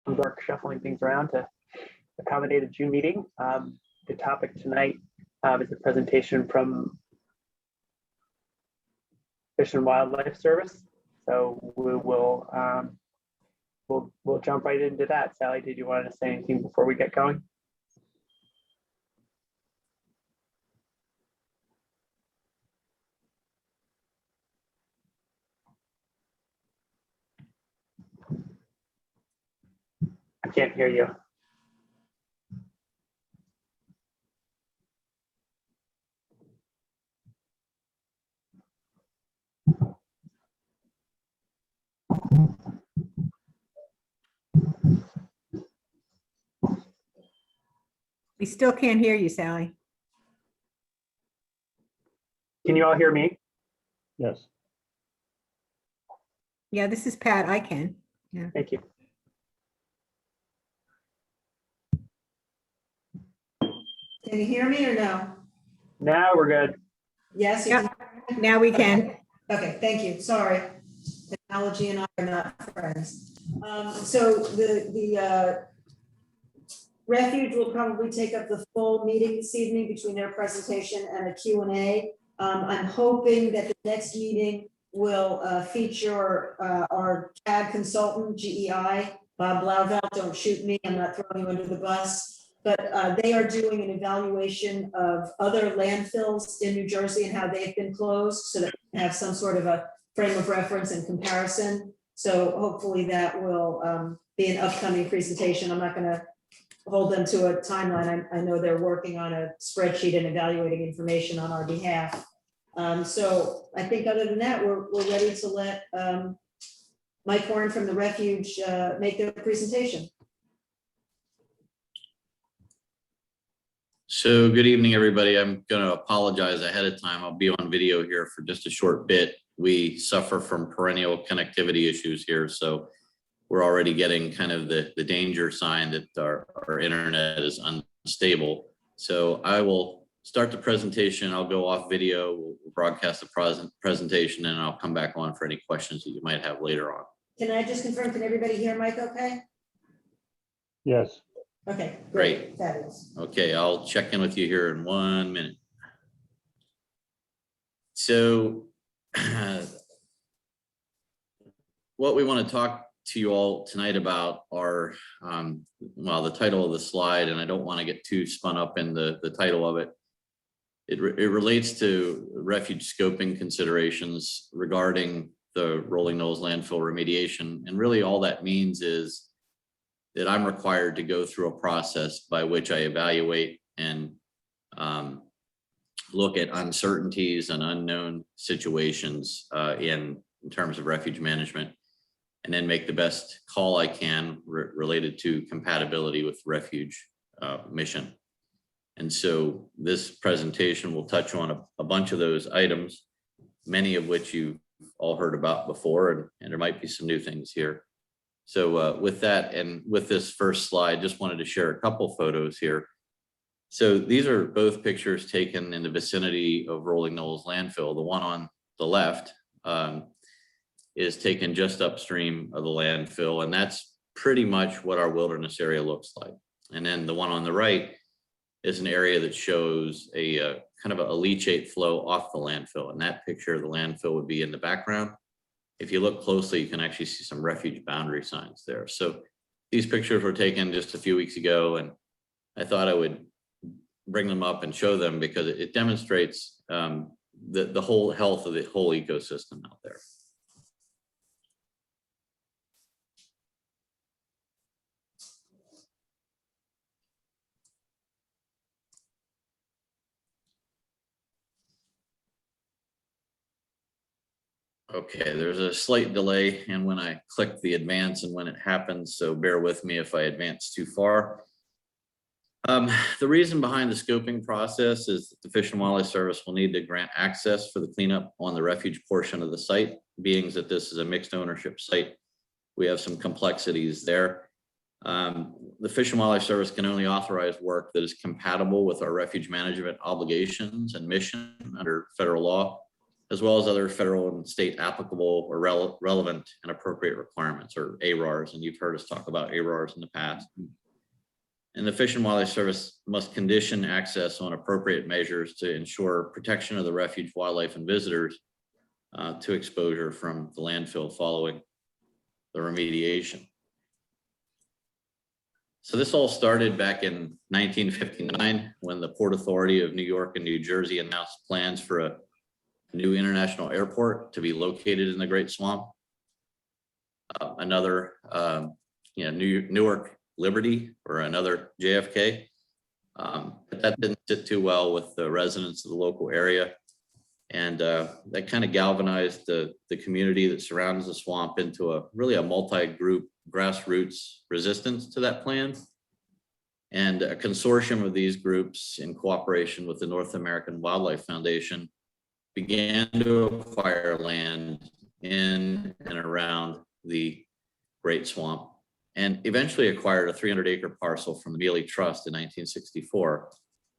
work shuffling things around to accommodate a June meeting. The topic tonight is a presentation from Fish and Wildlife Service. So we will we'll jump right into that. Sally, did you want to say anything before we get going? I can't hear you. We still can't hear you, Sally. Can you all hear me? Yes. Yeah, this is Pat. I can. Yeah. Thank you. Can you hear me or no? Now we're good. Yes, you Yep. can. Now we can. Okay, thank you. Sorry. Technology and I are not friends. So the refuge will probably take up the full meeting this evening between their presentation and a Q&A. I'm hoping that the next meeting will feature our CAG consultant, GEI, Bob Blauvelt. Don't shoot me, I'm not throwing you under the bus. But they are doing an evaluation of other landfills in New Jersey and how they've been closed so that we can have some sort of a frame of reference and comparison. So hopefully that will be an upcoming presentation. I'm not going to hold them to a timeline. I know they're working on a spreadsheet and evaluating information on our behalf. So I think other than that, we're ready to let Mike Horn from the refuge make their presentation. So good evening, everybody. I'm going to apologize ahead of time. I'll be on video here for just a short bit. We suffer from perennial connectivity issues here, so we're already getting kind of the danger sign that our internet is unstable. So I will start the presentation. I'll go off video. We'll broadcast the presentation, and I'll come back on for any questions that you might have later on. Can I just confirm, can everybody hear Mike okay? Yes. Okay, Great. Fabulous. Okay, I'll check in with you here in 1 minute. So what we want to talk to you all tonight about are, well, the title of the slide, and I don't want to get too spun up in the title of it. It relates to refuge scoping considerations regarding the Rolling Knolls landfill remediation. And really all that means is that I'm required to go through a process by which I evaluate and look at uncertainties and unknown situations in terms of refuge management, and then make the best call I can related to compatibility with refuge mission. And so this presentation will touch on a bunch of those items, many of which you've all heard about before, and there might be some new things here. So with that, and with this first slide, just wanted to share a couple photos here. So these are both pictures taken in the vicinity of Rolling Knolls landfill. The one on the left is taken just upstream of the landfill, and that's pretty much what our wilderness area looks like. And then the one on the right is an area that shows a kind of a leachate flow off the landfill. And that picture of the landfill would be in the background. If you look closely, you can actually see some refuge boundary signs there. So these pictures were taken just a few weeks ago, and I thought I would bring them up and show them because it demonstrates the whole health of the whole ecosystem out there. Okay, there's a slight delay in when I click the advance and when it happens, so bear with me if I advance too far. The reason behind the scoping process is that the Fish and Wildlife Service will need to grant access for the cleanup on the refuge portion of the site, being that this is a mixed ownership site. We have some complexities there. The Fish and Wildlife Service can only authorize work that is compatible with our refuge management obligations and mission under federal law. as well as other federal and state applicable or relevant and appropriate requirements, or ARARs. And you've heard us talk about ARARs in the past. And the Fish and Wildlife Service must condition access on appropriate measures to ensure protection of the refuge, wildlife, and visitors to exposure from the landfill following the remediation. So this all started back in 1959 when the Port Authority of New York and New Jersey announced plans for a new international airport to be located in the Great Swamp. Another, Newark Liberty, or another JFK. But that didn't sit too well with the residents of the local area. And that kind of galvanized the community that surrounds the swamp into really a multi-group grassroots resistance to that plan. And a consortium of these groups, in cooperation with the North American Wildlife Foundation, began to acquire land in and around the Great Swamp, and eventually acquired a 300-acre parcel from the Mealy Trust in 1964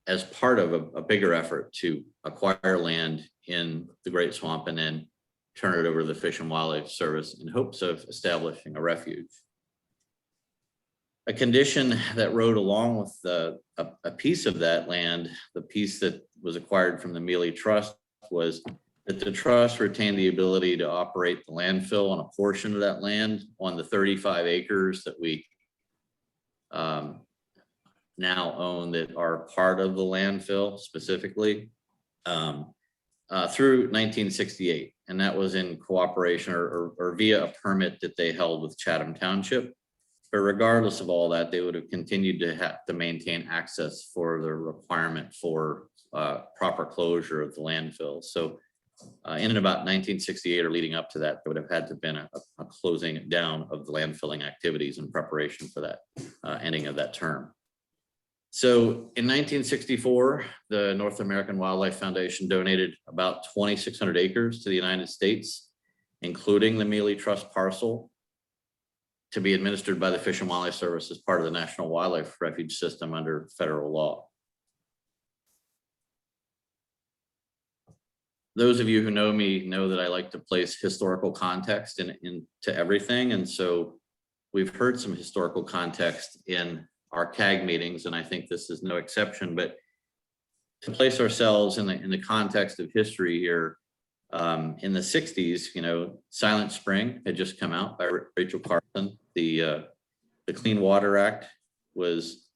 as part of a bigger effort to acquire land in the Great Swamp and then turn it over to the Fish and Wildlife Service in hopes of establishing a refuge. A condition that rode along with a piece of that land, the piece that was acquired from the Mealy Trust, was that the trust retained the ability to operate the landfill on a portion of that land on the 35 acres that we now own that are part of the landfill specifically through 1968. And that was in cooperation or via a permit that they held with Chatham Township. But regardless of all that, they would have continued to have to maintain access for the requirement for proper closure of the landfill. So in and about 1968 or leading up to that, there would have had to have been a closing down of the landfilling activities in preparation for that ending of that term. So in 1964, the North American Wildlife Foundation donated about 2,600 acres to the United States, including the Mealy Trust parcel, to be administered by the Fish and Wildlife Service as part of the National Wildlife Refuge System under federal law. Those of you who know me know that I like to place historical context into everything. And so we've heard some historical context in our CAG meetings, and I think this is no exception. But to place ourselves in the context of history here, in the 60s, Silent Spring had just come out by Rachel Carson. The Clean Water Act was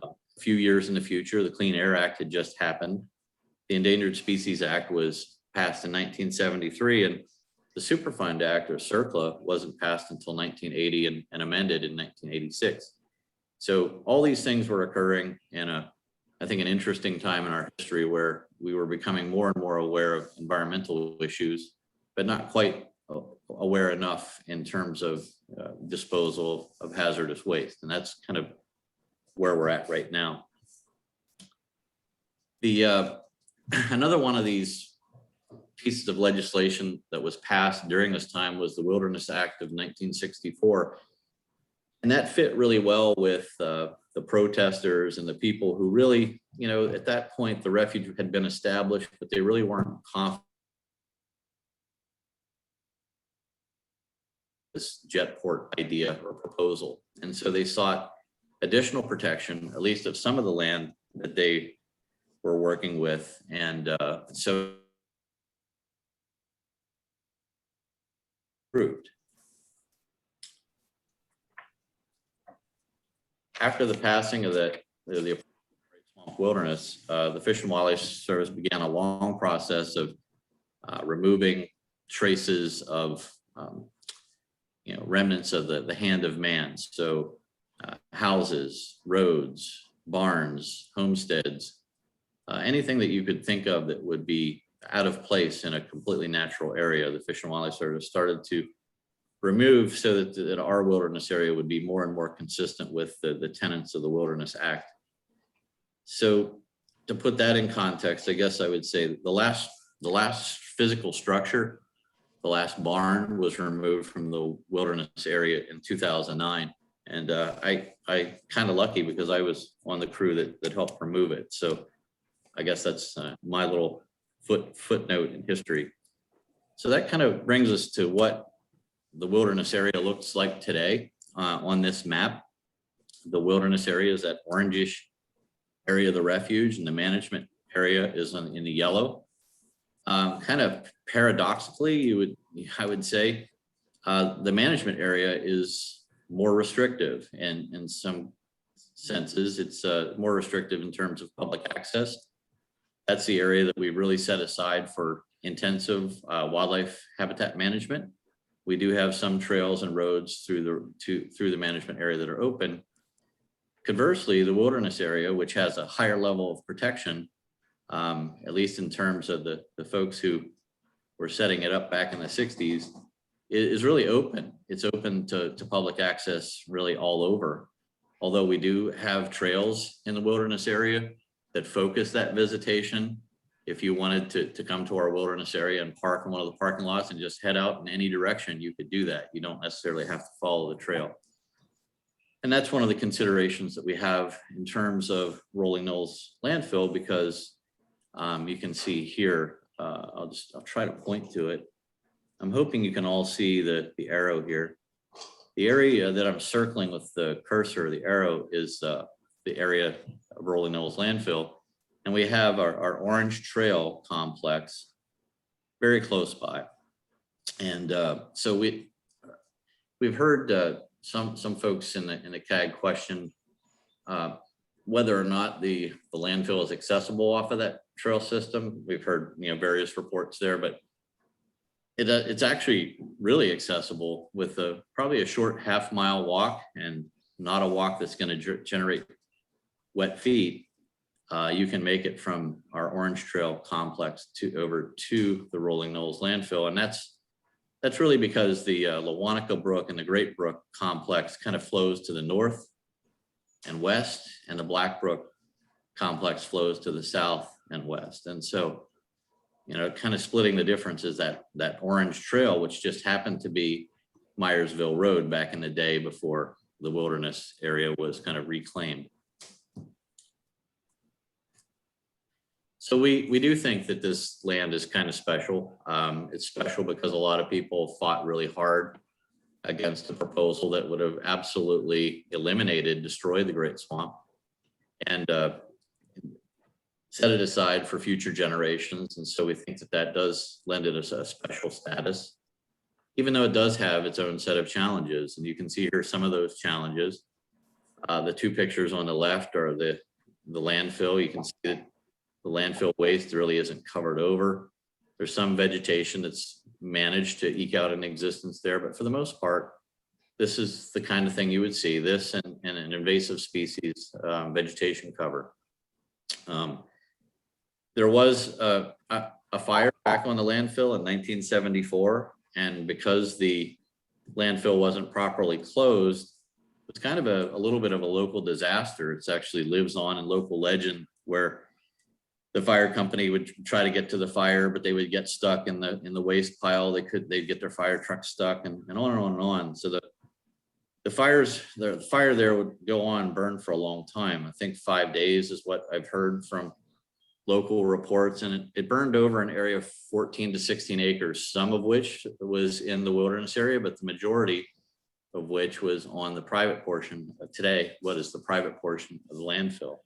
a few years in the future. The Clean Air Act had just happened. The Endangered Species Act was passed in 1973, and the Superfund Act, or CERCLA, wasn't passed until 1980 and amended in 1986. So all these things were occurring in I think, an interesting time in our history where we were becoming more and more aware of environmental issues, but not quite aware enough in terms of disposal of hazardous waste. And that's kind of where we're at right now. Another one of these pieces of legislation that was passed during this time was the Wilderness Act of 1964. And that fit really well with the protesters and the people who really, at that point, the refuge had been established, but they really weren't confident in this jetport idea or proposal. And so they sought additional protection, at least of some of the land that they were working with. And so approved. After the passing of the Great Swamp Wilderness, the Fish and Wildlife Service began a long process of removing traces of remnants of the hand of man. So houses, roads, barns, homesteads, anything that you could think of that would be out of place in a completely natural area, the Fish and Wildlife Service started to remove so that our wilderness area would be more and more consistent with the tenets of the Wilderness Act. So to put that in context, I guess I would say the last physical structure, the last barn, was removed from the wilderness area in 2009. And I kind of lucky because I was on the crew that helped remove it. So I guess that's my little footnote in history. So that kind of brings us to what the wilderness area looks like today on this map. The wilderness area is that orangish area of the refuge, and the management area is in the yellow. Kind of paradoxically, I would say the management area is more restrictive, and in some senses it's more restrictive in terms of public access. That's the area that we really set aside for intensive wildlife habitat management. We do have some trails and roads through the management area that are open. Conversely, the wilderness area, which has a higher level of protection, at least in terms of the folks who were setting it up back in the 60s, is really open. It's open to public access really all over. Although we do have trails in the wilderness area that focus that visitation. If you wanted to come to our wilderness area and park in one of the parking lots and just head out in any direction, you could do that. You don't necessarily have to follow the trail. And that's one of the considerations that we have in terms of Rolling Knolls landfill, because you can see here, I'll try to point to it. I'm hoping you can all see the arrow here. The area that I'm circling with the cursor, the arrow, is the area of Rolling Knolls landfill. And we have our Orange Trail complex very close by. And so we've heard some folks in the CAG question whether or not the landfill is accessible off of that trail system. We've heard various reports there, but it's actually really accessible with probably a short half-mile walk, and not a walk that's going to generate wet feet. You can make it from our Orange Trail complex over to the Rolling Knolls landfill, and that's really because the Lewannica Brook and the Great Brook complex kind of flows to the north and west, and the Black Brook complex flows to the south and west. And so, kind of splitting the difference is that Orange Trail, which just happened to be Myersville Road back in the day before the wilderness area was kind of reclaimed. So we do think that this land is kind of special. It's special because a lot of people fought really hard against a proposal that would have absolutely destroyed the Great Swamp, and set it aside for future generations. And so we think that does lend it a special status, even though it does have its own set of challenges. And you can see here some of those challenges. The two pictures on the left are the landfill. You can see that the landfill waste really isn't covered over. There's some vegetation that's managed to eke out an existence there, but for the most part, this is the kind of thing you would see, this and an invasive species vegetation cover. There was a fire back on the landfill in 1974, and because the landfill wasn't properly closed, it's kind of a little bit of a local disaster. It's actually lives on in local legend, where the fire company would try to get to the fire, but they would get stuck in the waste pile. They'd get their fire truck stuck, and on and on and on. So the fire there would go on, burn for a long time. I think 5 days is what I've heard from local reports, and it burned over an area of 14 to 16 acres, some of which was in the wilderness area, but the majority of which was on the private portion of today, what is the private portion of the landfill.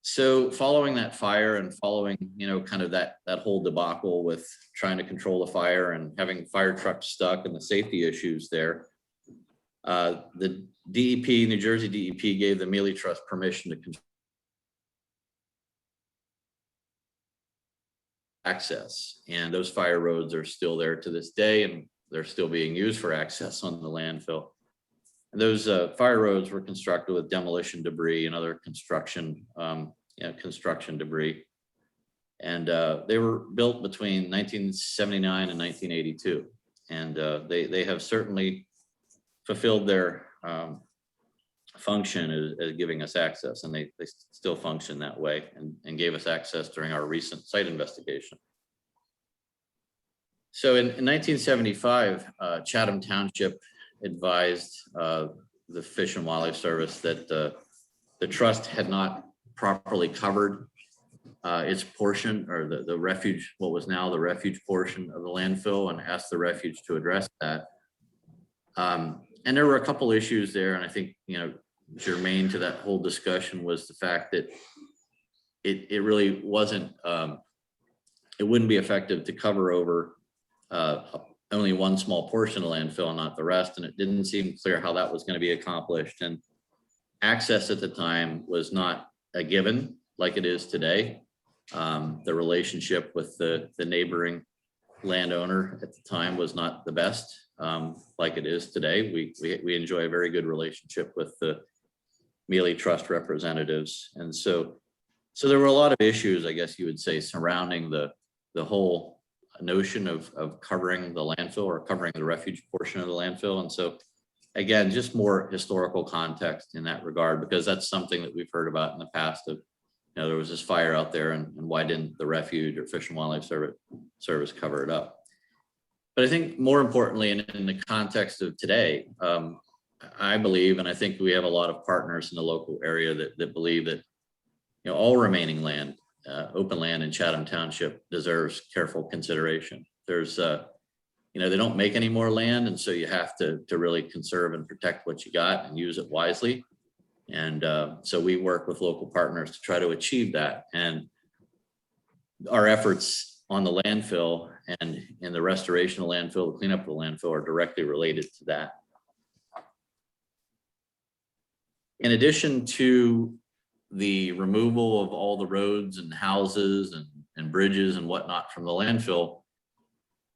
So following that fire and following, kind of that whole debacle with trying to control the fire and having fire trucks stuck and the safety issues there, the DEP, New Jersey DEP, gave the Mealy Trust permission to access. And those fire roads are still there to this day, and they're still being used for access on the landfill. And those fire roads were constructed with demolition debris and other construction debris. And they were built between 1979 and 1982. And they have certainly fulfilled their function as giving us access, and they still function that way, and gave us access during our recent site investigation. So in 1975, Chatham Township advised the Fish and Wildlife Service that the trust had not properly covered its portion or the refuge, what was now the refuge portion of the landfill, and asked the refuge to address that. And there were a couple issues there, and I think, you know, germane to that whole discussion was the fact that it really wasn't, it wouldn't be effective to cover over only one small portion of the landfill and not the rest, and it didn't seem clear how that was going to be accomplished. And access at the time was not a given like it is today. The relationship with the neighboring landowner at the time was not the best like it is today. We enjoy a very good relationship with the Mealy Trust representatives. And so there were a lot of issues, I guess you would say, surrounding the whole notion of covering the landfill or covering the refuge portion of the landfill. And so again, just more historical context in that regard, because that's something that we've heard about in the past of, you know, there was this fire out there and why didn't the refuge or Fish and Wildlife Service cover it up? But I think more importantly, in the context of today, I believe, and I think we have a lot of partners in the local area that believe that, you know, all remaining land, open land in Chatham Township deserves careful consideration. There's, you know, they don't make any more land, and so you have to really conserve and protect what you got and use it wisely. And so we work with local partners to try to achieve that. And our efforts on the landfill and in the restoration of landfill, the cleanup of the landfill are directly related to that. In addition to the removal of all the roads and houses and bridges and whatnot from the landfill,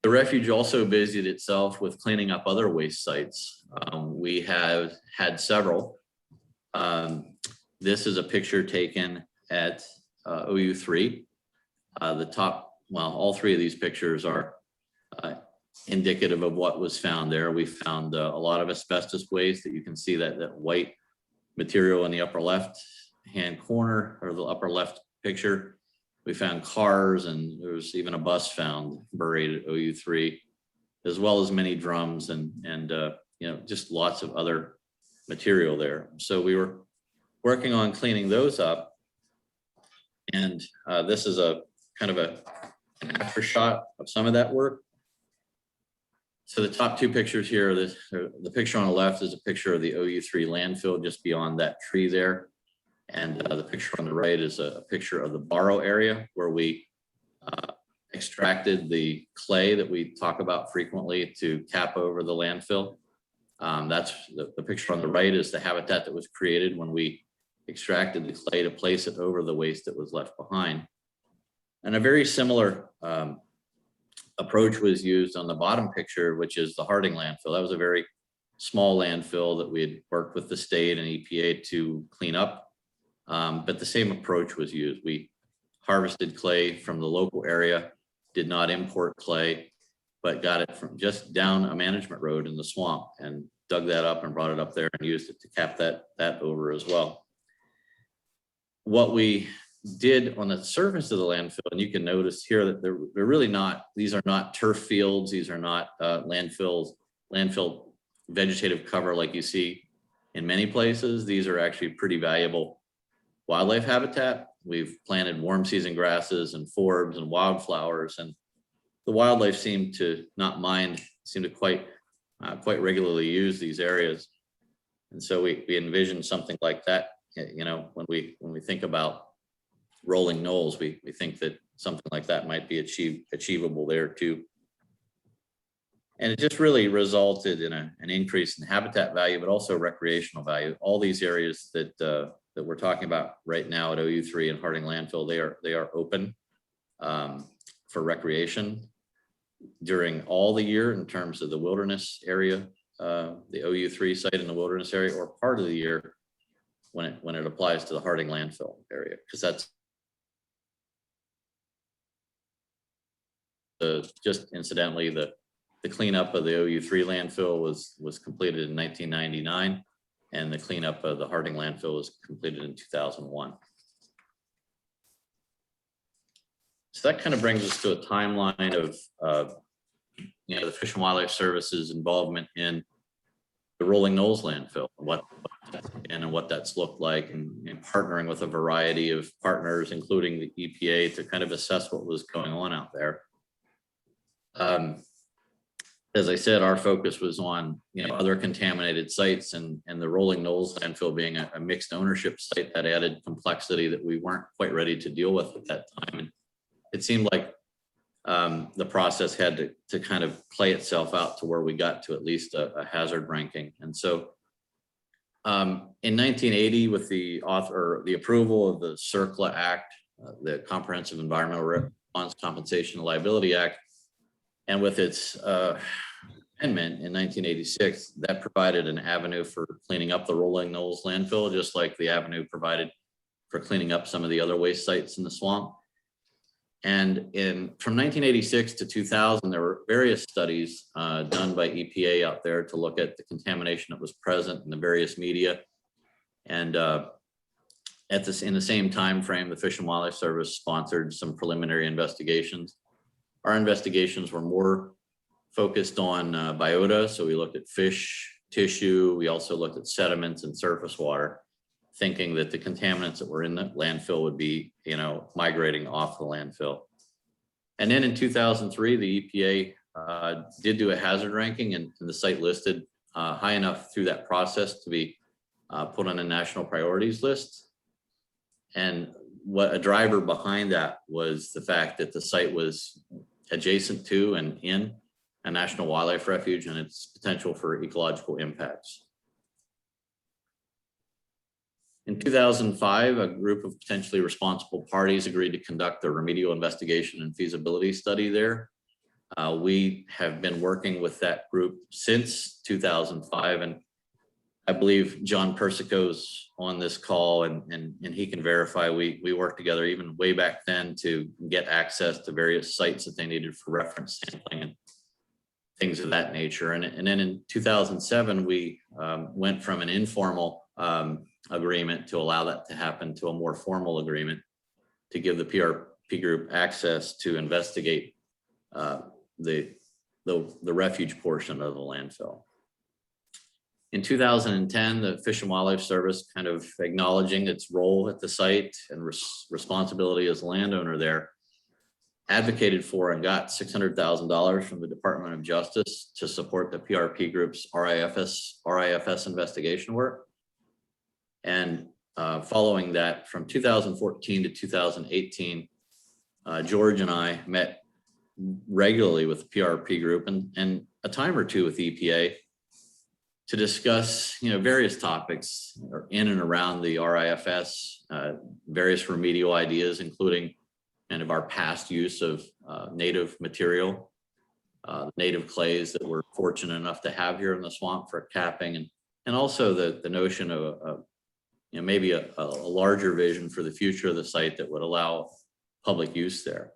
the refuge also busied itself with cleaning up other waste sites. We have had several. This is a picture taken at OU3. The top, well, all three of these pictures are indicative of what was found there. We found a lot of asbestos waste that you can see that white material in the upper left hand corner or the upper left picture. We found cars, and there was even a bus found buried at OU3, as well as many drums and you know, just lots of other material there. So we were working on cleaning those up, and this is a kind of an after shot of some of that work. So the top two pictures here, the picture on the left is a picture of the OU3 landfill just beyond that tree there. And the picture on the right is a picture of the borrow area where we extracted the clay that we talk about frequently to cap over the landfill. That's the picture on the right is the habitat that was created when we extracted the clay to place it over the waste that was left behind. And a very similar approach was used on the bottom picture, which is the Harding landfill. That was a very small landfill that we had worked with the state and EPA to clean up. But the same approach was used. We harvested clay from the local area, did not import clay, but got it from just down a management road in the swamp and dug that up and brought it up there and used it to cap that over as well. What we did on the surface of the landfill, and you can notice here that they're really not, these are not turf fields, these are not landfill vegetative cover like you see in many places. These are actually pretty valuable wildlife habitat. We've planted warm season grasses and forbs and wildflowers, and the wildlife seem to not mind, seem to quite regularly use these areas. And so we envision something like that. You know, when we think about rolling knolls, we think that something like that might be achievable there too. And it just really resulted in an increase in habitat value, but also recreational value. All these areas that we're talking about right now at OU3 and Harding landfill, they are open for recreation during all the year in terms of the wilderness area, the OU3 site in the wilderness area, or part of the year when it applies to the Harding landfill area, because that's just incidentally, the cleanup of the OU3 landfill was completed in 1999, and the cleanup of the Harding landfill was completed in 2001. So that kind of brings us to a timeline of you know, the Fish and Wildlife Service's involvement in the Rolling Knolls landfill. What and what that's looked like, and partnering with a variety of partners, including the EPA, to kind of assess what was going on out there. As I said, our focus was on other contaminated sites, and the Rolling Knolls landfill being a mixed ownership site that added complexity that we weren't quite ready to deal with at that time. And it seemed like the process had to kind of play itself out to where we got to at least a hazard ranking. And so in 1980, with the approval of the CERCLA Act, the Comprehensive Environmental Response Compensation and Liability Act, and with its amendment in 1986, that provided an avenue for cleaning up the Rolling Knolls landfill, just like the avenue provided for cleaning up some of the other waste sites in the swamp. And from 1986 to 2000, there were various studies done by EPA out there to look at the contamination that was present in the various media. And in the same time frame, the Fish and Wildlife Service sponsored some preliminary investigations. Our investigations were more focused on biota. So we looked at fish tissue. We also looked at sediments and surface water, thinking that the contaminants that were in the landfill would be, migrating off the landfill. And then in 2003, the EPA did do a hazard ranking, and the site listed high enough through that process to be put on a national priorities list. And what a driver behind that was the fact that the site was adjacent to and in a national wildlife refuge and its potential for ecological impacts. In 2005, a group of potentially responsible parties agreed to conduct a remedial investigation and feasibility study there. We have been working with that group since 2005, and I believe John Persico's on this call, and he can verify we worked together even way back then to get access to various sites that they needed for reference sampling and things of that nature. And then in 2007, we went from an informal agreement to allow that to happen to a more formal agreement to give the PRP group access to investigate the refuge portion of the landfill. In 2010, the Fish and Wildlife Service, kind of acknowledging its role at the site and responsibility as a landowner there, advocated for and got $600,000 from the Department of Justice to support the PRP group's RIFS investigation work. And following that, from 2014 to 2018, George and I met regularly with the PRP group and a time or two with the EPA to discuss, various topics in and around the RIFS, various remedial ideas, including kind of our past use of native material, native clays that we're fortunate enough to have here in the swamp for capping, and also the notion of maybe a larger vision for the future of the site that would allow public use there.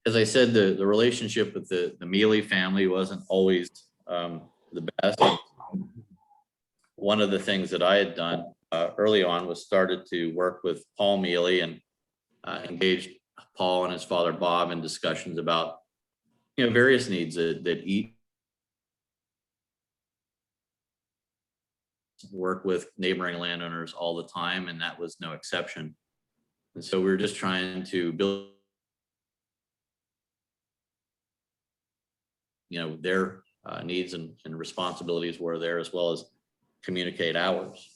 As I said, the relationship with the Mealy family wasn't always the best. One of the things that I had done early on was started to work with Paul Mealy and engaged Paul and his father Bob in discussions about various needs that eat. Work with neighboring landowners all the time, and that was no exception. And so we were just trying to build their needs and responsibilities were there, as well as communicate ours.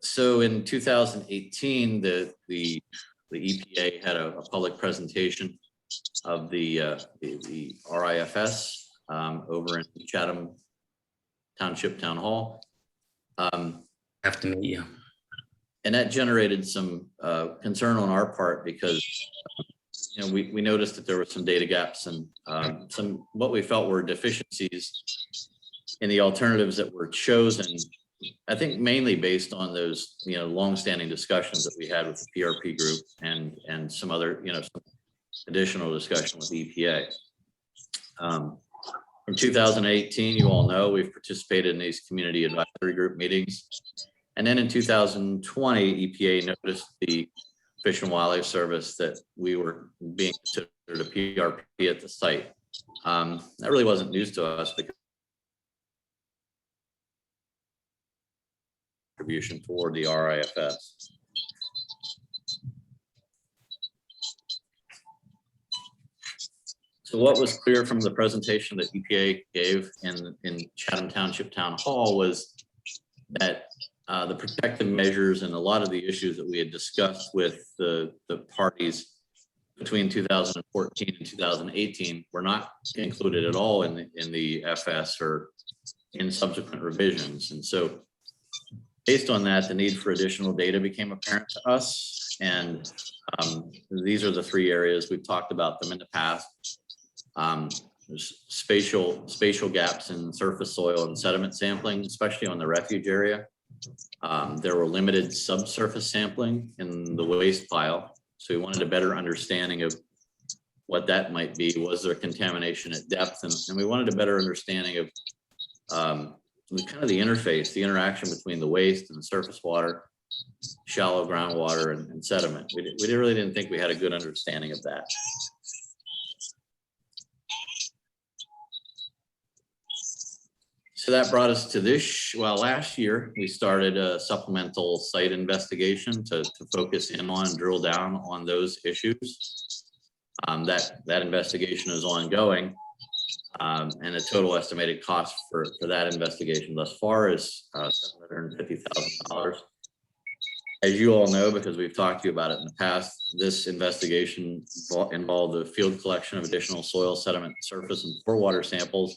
So in 2018, the EPA had a public presentation of the RIFS over in Chatham Township Town Hall. Have to meet you. And that generated some concern on our part because we noticed that there were some data gaps and some what we felt were deficiencies in the alternatives that were chosen. I think mainly based on those longstanding discussions that we had with the PRP group and some other some additional discussion with EPA. From 2018, you all know we've participated in these community advisory group meetings. And then in 2020, EPA noticed the Fish and Wildlife Service that we were being considered a PRP at the site. That really wasn't news to us because contribution toward the RIFS. So what was clear from the presentation that EPA gave in Chatham Township Town Hall was that the protective measures and a lot of the issues that we had discussed with the parties between 2014 and 2018 were not included at all in the FS or in subsequent revisions. And so based on that, the need for additional data became apparent to us. And these are the three areas. We've talked about them in the past. There's spatial gaps in surface soil and sediment sampling, especially on the refuge area. There were limited subsurface sampling in the waste pile. So we wanted a better understanding of what that might be. Was there contamination at depth? And we wanted a better understanding of kind of the interface, the interaction between the waste and the surface water, shallow groundwater and sediment. We really didn't think we had a good understanding of that. So that brought us to this, well, last year, we started a supplemental site investigation to focus in on, drill down on those issues. That investigation is ongoing. And the total estimated cost for that investigation thus far is $750,000. As you all know, because we've talked to you about it in the past, this investigation involved the field collection of additional soil, sediment, surface, and pore water samples,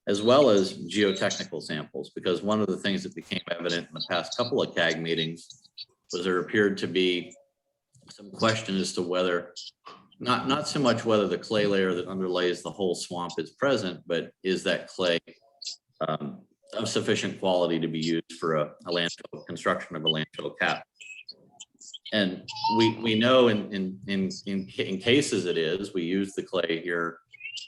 as well as geotechnical samples, because one of the things that became evident in the past couple of CAG meetings was there appeared to be some question as to whether, not so much whether the clay layer that underlays the whole swamp is present, but is that clay of sufficient quality to be used for a landfill, construction of a landfill cap. And we know in cases it is. We use the clay here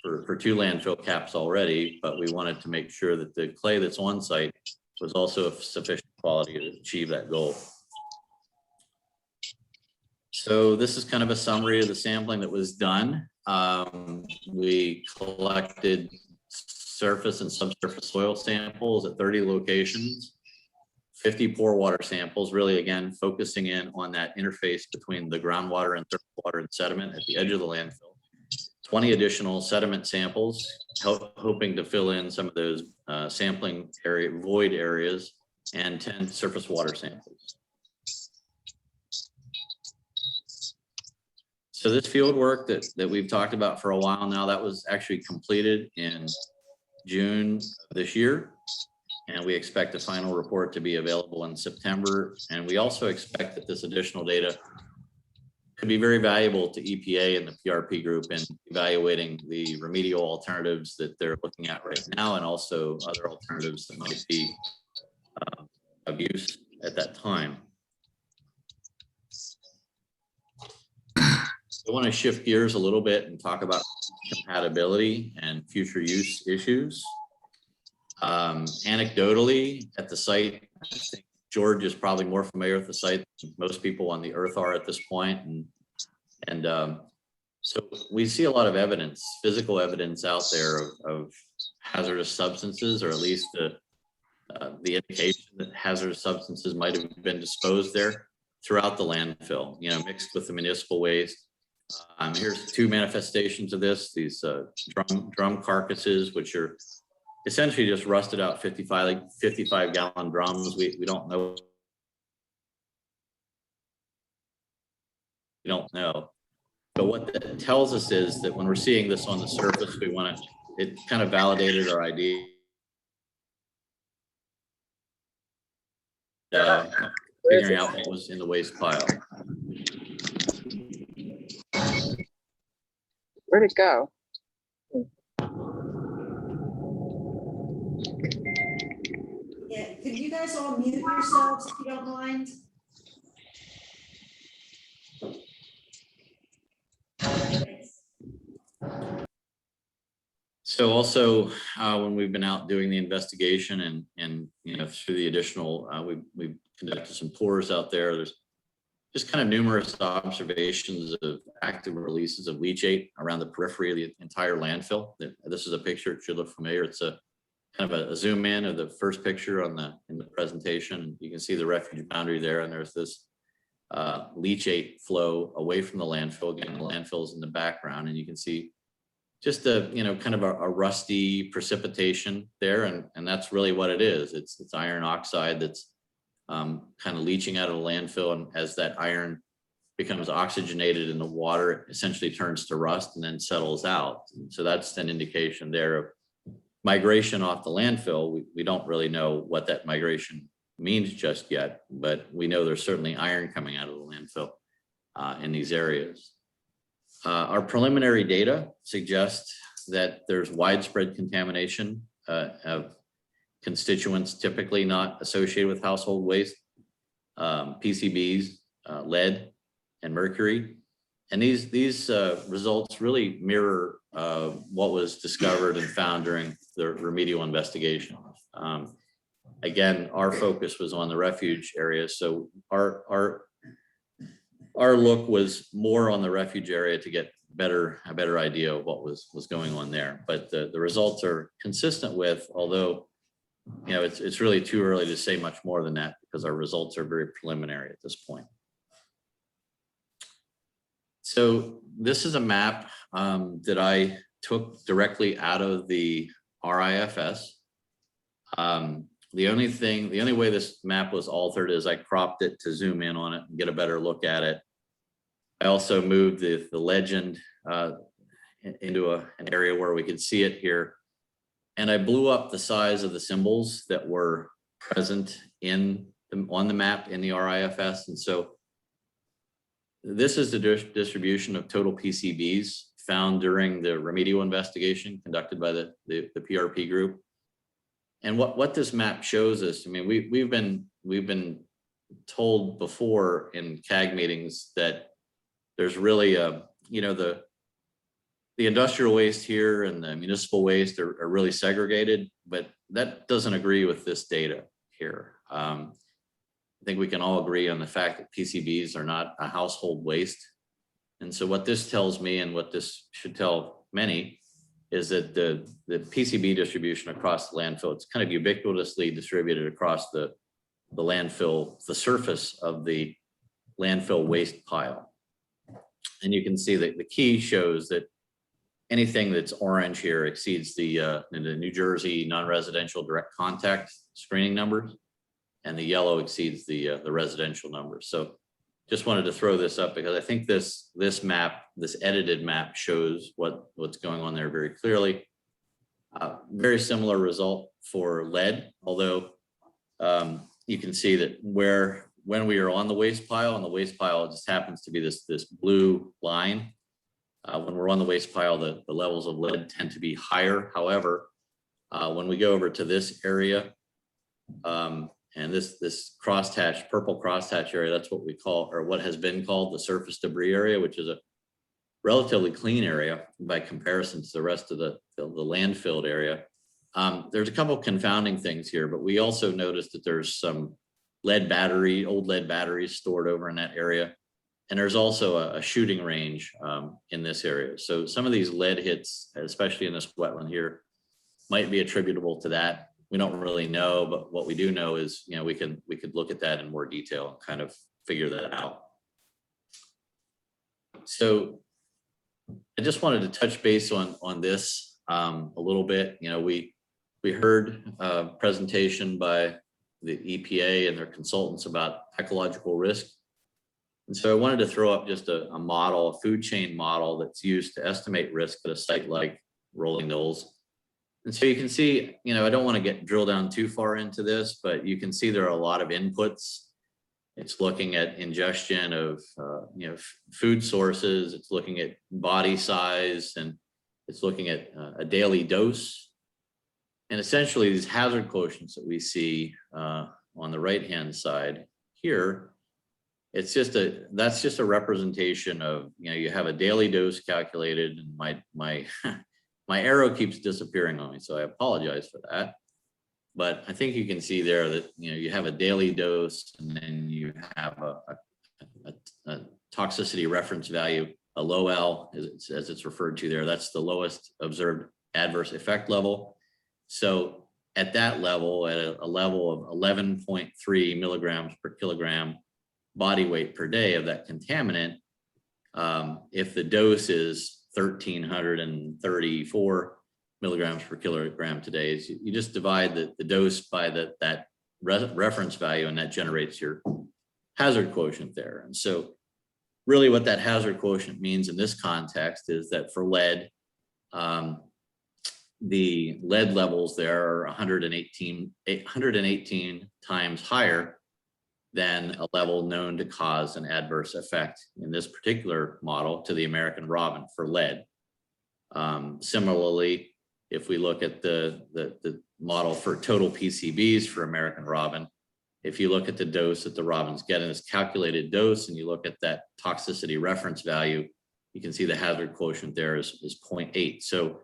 for 2 landfill caps already, but we wanted to make sure that the clay that's on site was also of sufficient quality to achieve that goal. So this is kind of a summary of the sampling that was done. We collected surface and subsurface soil samples at 30 locations, 50 pore water samples, really again, focusing in on that interface between the groundwater and surface water and sediment at the edge of the landfill. 20 additional sediment samples, hoping to fill in some of those sampling area void areas, and 10 surface water samples. So this field work that we've talked about for a while now, that was actually completed in June of this year. And we expect the final report to be available in September. And we also expect that this additional data could be very valuable to EPA and the PRP group in evaluating the remedial alternatives that they're looking at right now, and also other alternatives that might be of use at that time. I want to shift gears a little bit and talk about compatibility and future use issues. Anecdotally, at the site, I think George is probably more familiar with the site than most people on the earth are at this point. And so we see a lot of evidence, physical evidence out there of hazardous substances, or at least the indication that hazardous substances might have been disposed there throughout the landfill, mixed with the municipal waste. Here's 2 manifestations of this, these drum carcasses, which are essentially just rusted out 55 gallon drums. We don't know. We don't know. But what that tells us is that when we're seeing this on the surface, it kind of validated our idea. Figuring out what was in the waste pile. Where'd it go? Yeah, could you guys all mute yourselves if you don't mind? So also, when we've been out doing the investigation and through the additional, we've conducted some tours out there. There's just kind of numerous observations of active releases of leachate around the periphery of the entire landfill. This is a picture, it should look familiar. It's a kind of a zoom in of the first picture in the presentation. You can see the refuge boundary there, and there's this leachate flow away from the landfill. Again, the landfill is in the background, and you can see just a, kind of a rusty precipitation there, and that's really what it is. It's iron oxide that's kind of leaching out of the landfill, and as that iron becomes oxygenated in the water, it essentially turns to rust and then settles out. And so that's an indication there of migration off the landfill. We don't really know what that migration means just yet, but we know there's certainly iron coming out of the landfill in these areas. Our preliminary data suggests that there's widespread contamination of constituents typically not associated with household waste, PCBs, lead, and mercury. And these results really mirror what was discovered and found during the remedial investigation. Again, our focus was on the refuge area, so our look was more on the refuge area to get a better idea of what was going on there. But the results are consistent with, although it's really too early to say much more than that because our results are very preliminary at this point. So this is a map that I took directly out of the RIFS. The only way this map was altered is I cropped it to zoom in on it and get a better look at it. I also moved the legend into an area where we could see it here. And I blew up the size of the symbols that were present on the map in the RIFS. And so this is the distribution of total PCBs found during the remedial investigation conducted by the PRP group. And what this map shows us, I mean, we've been told before in CAG meetings that there's really the industrial waste here and the municipal waste are really segregated, but that doesn't agree with this data here. I think we can all agree on the fact that PCBs are not a household waste. And so what this tells me, and what this should tell many, is that the PCB distribution across the landfill, it's kind of ubiquitously distributed across the landfill, the surface of the landfill waste pile. And you can see that the key shows that anything that's orange here exceeds the New Jersey non-residential direct contact screening numbers, and the yellow exceeds the residential numbers. So just wanted to throw this up because I think this map, this edited map, shows what's going on there very clearly. Very similar result for lead, although you can see that when we are on the waste pile, and the waste pile just happens to be this blue line. When we're on the waste pile, the levels of lead tend to be higher. However, when we go over to this area, and this crosshatch, purple crosshatch area, that's what we call, or what has been called, the surface debris area, which is a relatively clean area by comparison to the rest of the landfilled area. There's a couple confounding things here, but we also noticed that there's some old lead batteries stored over in that area. And there's also a shooting range in this area. So some of these lead hits, especially in this wetland here, might be attributable to that. We don't really know, but what we do know is, we could look at that in more detail and kind of figure that out. So I just wanted to touch base on this a little bit. We heard a presentation by the EPA and their consultants about ecological risk. And so I wanted to throw up just a model, a food chain model that's used to estimate risk at a site like Rolling Knolls. And so you can see, I don't want to drill down too far into this, but you can see there are a lot of inputs. It's looking at ingestion of, food sources. It's looking at body size, and it's looking at a daily dose. And essentially these hazard quotients that we see on the right-hand side here, that's just a representation of, you have a daily dose calculated, and my my arrow keeps disappearing on me, so I apologize for that. But I think you can see there that, you have a daily dose, and then you have a toxicity reference value, a low L, as it's referred to there. That's the lowest observed adverse effect level. So at that level, at a level of 11.3 milligrams per kilogram body weight per day of that contaminant, if the dose is 1,334 milligrams per kilogram today, you just divide the dose by that reference value, and that generates your hazard quotient there. And so really what that hazard quotient means in this context is that for lead, the lead levels there are 118 times higher than a level known to cause an adverse effect in this particular model to the American robin for lead. Similarly, if we look at the model for total PCBs for American robin, if you look at the dose that the robins get in this calculated dose, and you look at that toxicity reference value, you can see the hazard quotient there is 0.8. So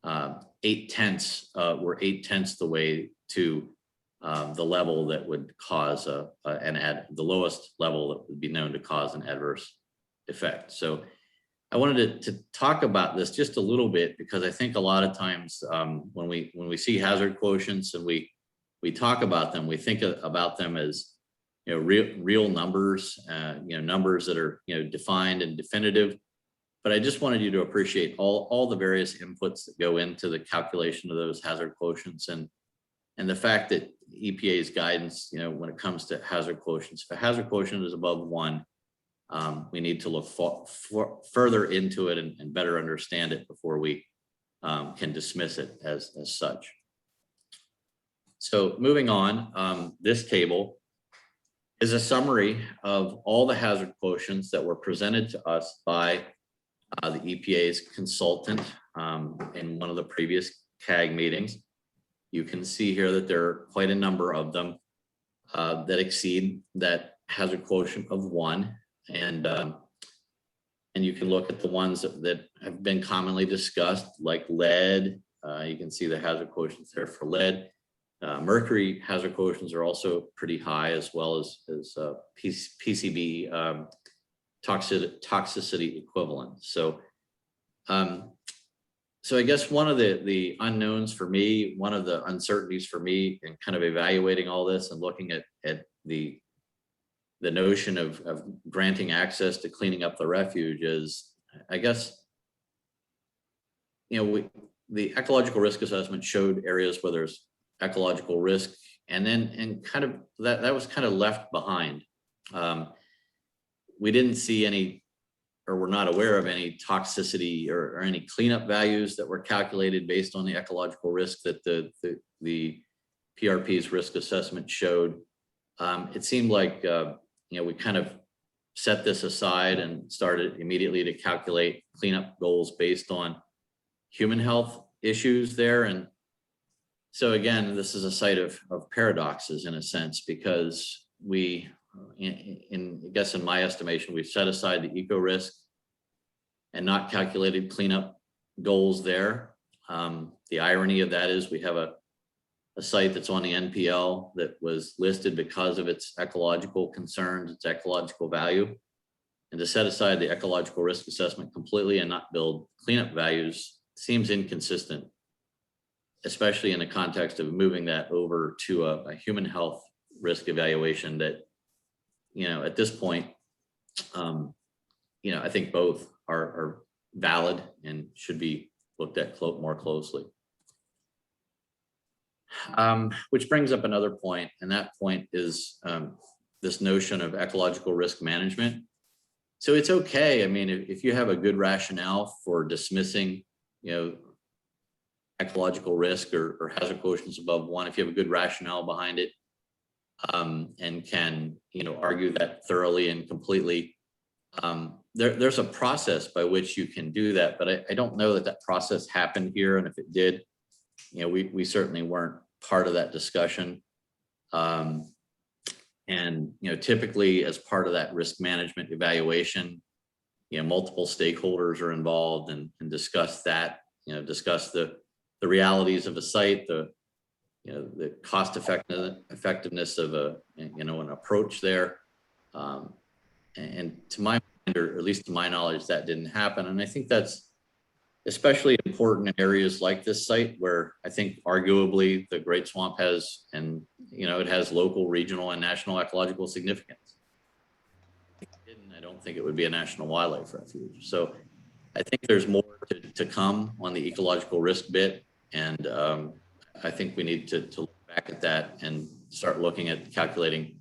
0.8, we're 0.8 the way to the level that would cause the lowest level that would be known to cause an adverse effect. So I wanted to talk about this just a little bit, because I think a lot of times when we see hazard quotients and we talk about them, we think about them as real numbers, numbers that are defined and definitive. But I just wanted you to appreciate all the various inputs that go into the calculation of those hazard quotients, and the fact that EPA's guidance, when it comes to hazard quotients, if a hazard quotient is above 1, we need to look further into it and better understand it before we can dismiss it as such. So moving on, this table is a summary of all the hazard quotients that were presented to us by the EPA's consultant in one of the previous CAG meetings. You can see here that there are quite a number of them that exceed that hazard quotient of 1. And you can look at the ones that have been commonly discussed, like lead. You can see the hazard quotients there for lead. Mercury hazard quotients are also pretty high, as well as PCB toxicity equivalent. So I guess one of the unknowns for me, one of the uncertainties for me in kind of evaluating all this and looking at the notion of granting access to cleaning up the refuge is, I guess, the ecological risk assessment showed areas where there's ecological risk, and kind of that was kind of left behind. We didn't see any, or we're not aware of any toxicity or any cleanup values that were calculated based on the ecological risk that the PRP's risk assessment showed. It seemed like we kind of set this aside and started immediately to calculate cleanup goals based on human health issues there. And so again, this is a site of paradoxes in a sense, because I guess in my estimation, we've set aside the eco risk and not calculated cleanup goals there. The irony of that is we have a site that's on the NPL that was listed because of its ecological concerns, its ecological value. And to set aside the ecological risk assessment completely and not build cleanup values seems inconsistent, especially in the context of moving that over to a human health risk evaluation that, at this point, I think both are valid and should be looked at more closely. Which brings up another point, and that point is this notion of ecological risk management. So it's okay. I mean, if you have a good rationale for dismissing, ecological risk or hazard quotients above 1, if you have a good rationale behind it, and can, argue that thoroughly and completely, there's a process by which you can do that. But I don't know that process happened here. And if it did, we certainly weren't part of that discussion. And typically as part of that risk management evaluation, multiple stakeholders are involved and discuss that, discuss the realities of a site, the cost effectiveness of an approach there. And to my mind, or at least to my knowledge, that didn't happen. And I think that's especially important in areas like this site where I think arguably the Great Swamp has, and it has local, regional, and national ecological significance. If it didn't, I don't think it would be a national wildlife refuge. So I think there's more to come on the ecological risk bit. And I think we need to look back at that and start looking at calculating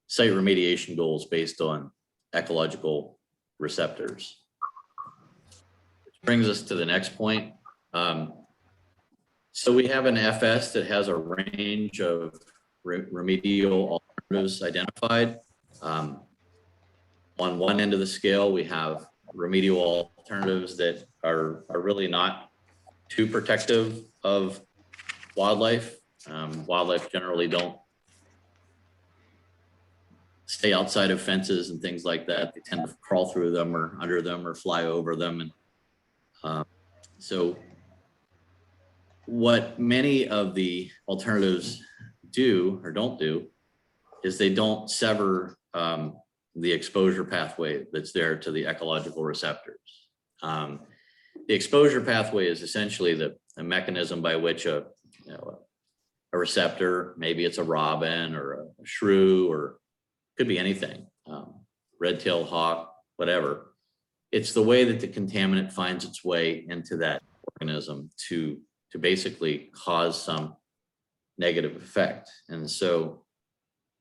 site remediation goals based on ecological receptors. Brings us to the next point. So we have an FS that has a range of remedial alternatives identified. On one end of the scale, we have remedial alternatives that are really not too protective of wildlife. Wildlife generally don't stay outside of fences and things like that. They tend to crawl through them or under them or fly over them. And so what many of the alternatives do or don't do is they don't sever the exposure pathway that's there to the ecological receptors. The exposure pathway is essentially a mechanism by which a receptor, maybe it's a robin or a shrew, or could be anything, red-tailed hawk, whatever. It's the way that the contaminant finds its way into that organism to basically cause some negative effect. And so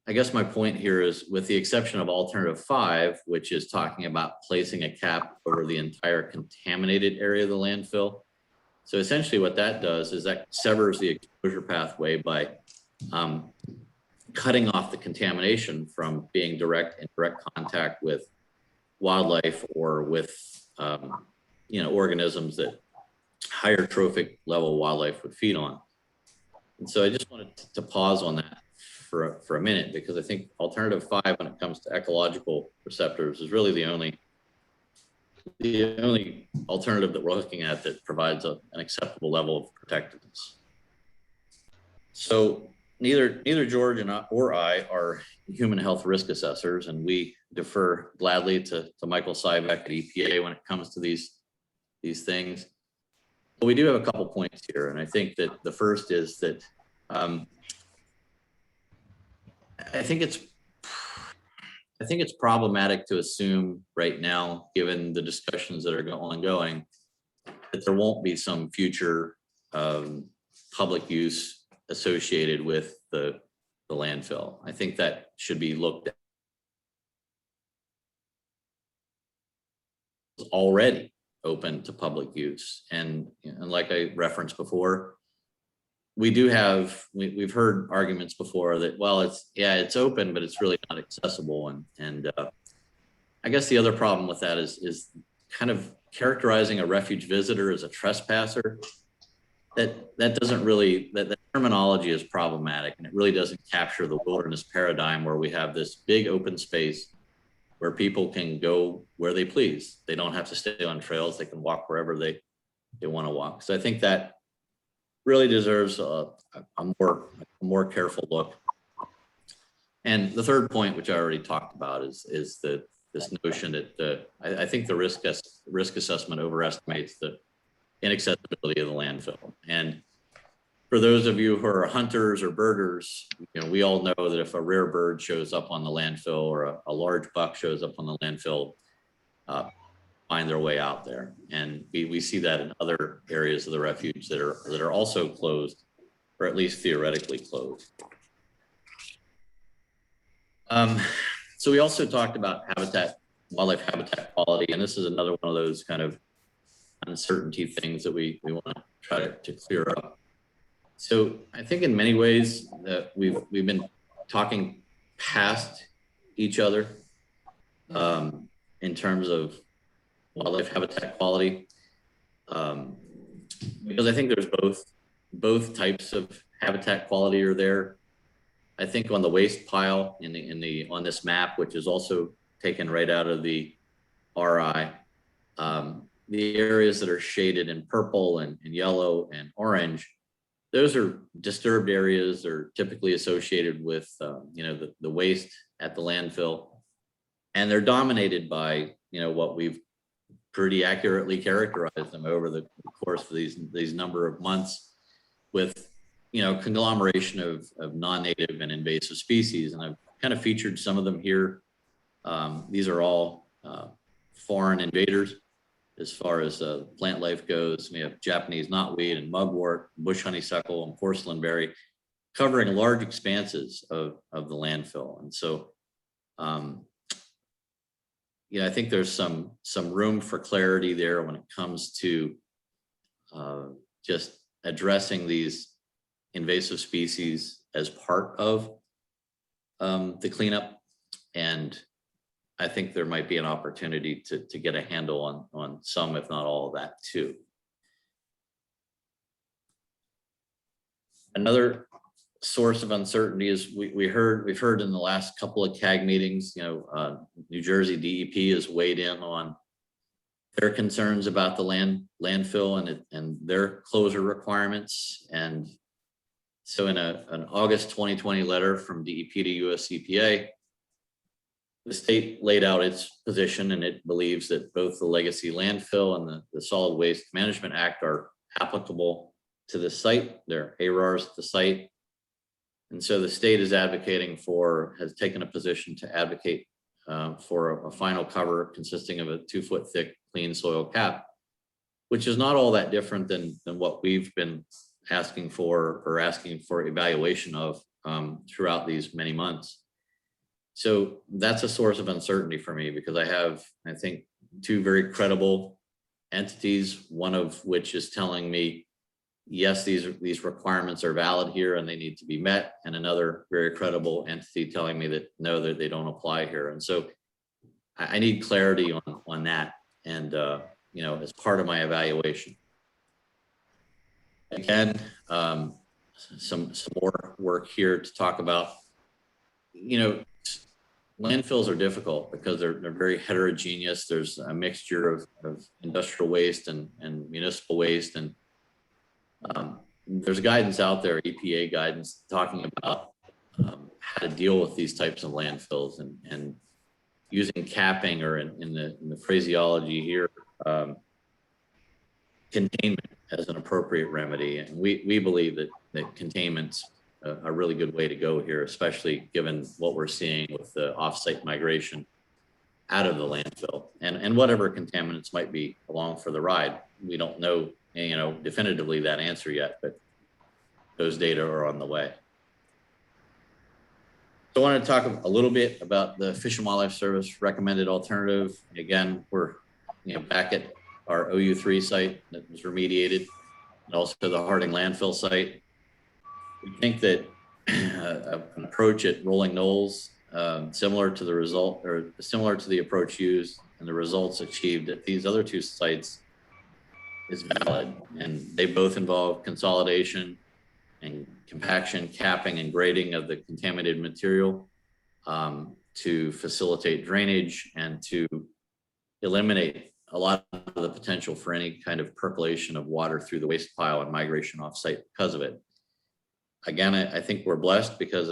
I guess my point here is, with the exception of alternative 5, which is talking about placing a cap over the entire contaminated area of the landfill. So essentially what that does is that severs the exposure pathway by cutting off the contamination from being in direct contact with wildlife or with organisms that higher trophic level wildlife would feed on. And so I just wanted to pause on that for a minute, because I think alternative 5, when it comes to ecological receptors, is really the only alternative that we're looking at that provides an acceptable level of protectiveness. So neither George or I are human health risk assessors, and we defer gladly to Michael Sybeck at EPA when it comes to these things. But we do have a couple points here, and I think that the first is that I think it's problematic to assume right now, given the discussions that are ongoing, that there won't be some future public use associated with the landfill. I think that should be looked at. Already open to public use, and like I referenced before, we've heard arguments before that, well, it's open, but it's really not accessible, and I guess the other problem with that is kind of characterizing a refuge visitor as a trespasser. That doesn't really, that terminology is problematic, and it really doesn't capture the wilderness paradigm where we have this big open space where people can go where they please. They don't have to stay on trails. They can walk wherever they want to walk. So I think that really deserves a more careful look. And the third point, which I already talked about, is this notion that I think the risk assessment overestimates the inaccessibility of the landfill. And for those of you who are hunters or birders, we all know that if a rare bird shows up on the landfill, or a large buck shows up on the landfill, find their way out there. And we see that in other areas of the refuge that are also closed, or at least theoretically closed. So we also talked about wildlife habitat quality, and this is another one of those kind of uncertainty things that we want to try to clear up. So I think in many ways that we've been talking past each other in terms of wildlife habitat quality, because I think there's both types of habitat quality are there. I think on the waste pile on this map, which is also taken right out of the RI, the areas that are shaded in purple and yellow and orange, those are disturbed areas. They're typically associated with the waste at the landfill, and they're dominated by what we've pretty accurately characterized them over the course of these number of months with, conglomeration of non-native and invasive species. And I've kind of featured some of them here. These are all foreign invaders as far as plant life goes. We have Japanese knotweed and mugwort, bush honeysuckle, and porcelain berry, covering large expanses of the landfill. And so, I think there's some room for clarity there when it comes to just addressing these invasive species as part of the cleanup. And I think there might be an opportunity to get a handle on some, if not all of that too. Another source of uncertainty is we've heard in the last couple of CAG meetings, New Jersey DEP has weighed in on their concerns about the landfill and their closure requirements. And so in an August 2020 letter from DEP to US EPA, the state laid out its position, and it believes that both the legacy landfill and the Solid Waste Management Act are applicable to the site. There are ARARs at the site. And so the state is has taken a position to advocate for a final cover consisting of a 2-foot thick clean soil cap, which is not all that different than what we've been asking for evaluation of throughout these many months. So that's a source of uncertainty for me, because I think, two very credible entities, one of which is telling me, yes, these requirements are valid here and they need to be met, and another very credible entity telling me that no, that they don't apply here. And so I need clarity on that, and as part of my evaluation. Again, some more work here to talk about. Landfills are difficult because they're very heterogeneous. There's a mixture of industrial waste and municipal waste, and there's guidance out there, EPA guidance, talking about how to deal with these types of landfills, and using capping, or in the phraseology here, containment as an appropriate remedy. And we believe that containment's a really good way to go here, especially given what we're seeing with the offsite migration out of the landfill, and whatever contaminants might be along for the ride. We don't know, definitively that answer yet, but those data are on the way. So I want to talk a little bit about the Fish and Wildlife Service recommended alternative. Again, we're back at our OU3 site that was remediated, and also the Harding landfill site. We think that an approach at Rolling Knolls, similar to the approach used and the results achieved at these other two sites, is valid. And they both involve consolidation and compaction, capping, and grading of the contaminated material to facilitate drainage and to eliminate a lot of the potential for any kind of percolation of water through the waste pile and migration off-site because of it. Again, I think we're blessed because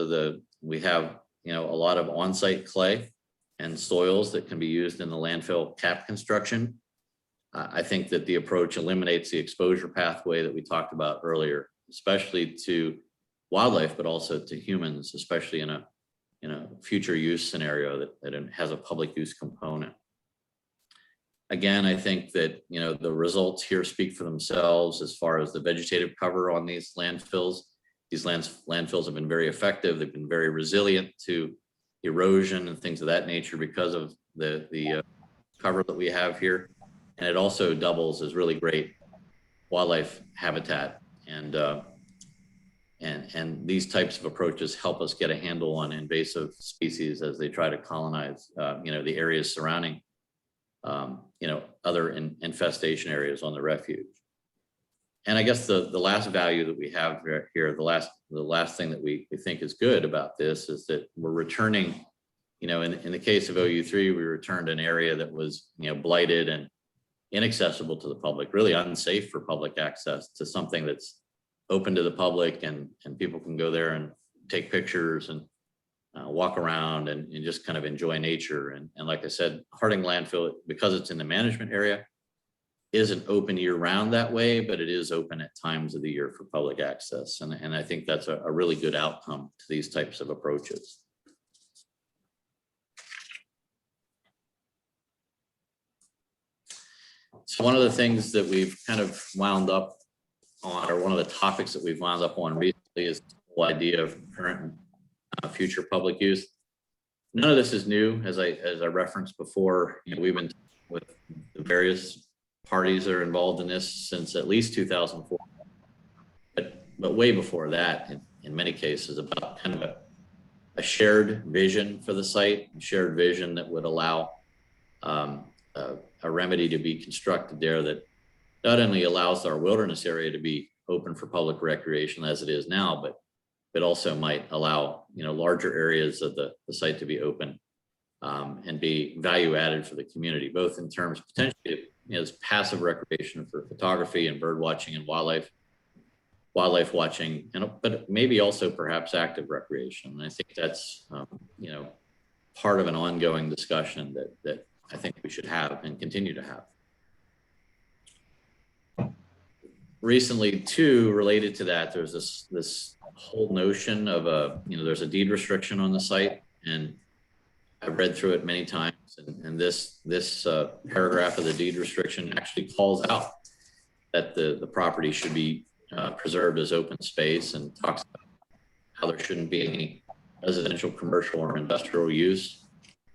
we have a lot of on-site clay and soils that can be used in the landfill cap construction. I think that the approach eliminates the exposure pathway that we talked about earlier, especially to wildlife, but also to humans, especially in a future use scenario that has a public use component. Again, I think that the results here speak for themselves as far as the vegetative cover on these landfills. These landfills have been very effective. They've been very resilient to erosion and things of that nature because of the cover that we have here. And it also doubles as really great wildlife habitat. And these types of approaches help us get a handle on invasive species as they try to colonize, the areas surrounding, other infestation areas on the refuge. And I guess the last value that we have here, the last thing that we think is good about this is that we're returning, in the case of OU3, we returned an area that was, blighted and inaccessible to the public, really unsafe for public access, to something that's open to the public, and people can go there and take pictures and walk around and just kind of enjoy nature. And like I said, Harding Landfill, because it's in the management area, isn't open year round that way, but it is open at times of the year for public access. And I think that's a really good outcome to these types of approaches. So one of the things that we've kind of wound up on, or one of the topics that we've wound up on recently, is the whole idea of current and future public use. None of this is new, as I referenced before. We've been with the various parties that are involved in this since at least 2004, but way before that, in many cases, about kind of a shared vision for the site, a shared vision that would allow a remedy to be constructed there that not only allows our wilderness area to be open for public recreation as it is now, but also might allow larger areas of the site to be open and be value added for the community, both in terms potentially as passive recreation for photography and bird watching and wildlife watching, but maybe also perhaps active recreation. And I think that's part of an ongoing discussion that I think we should have and continue to have. Recently, too, related to that, there's this whole notion of there's a deed restriction on the site, and I've read through it many times, and this paragraph of the deed restriction actually calls out that the property should be preserved as open space, and talks about how there shouldn't be any residential, commercial, or industrial use.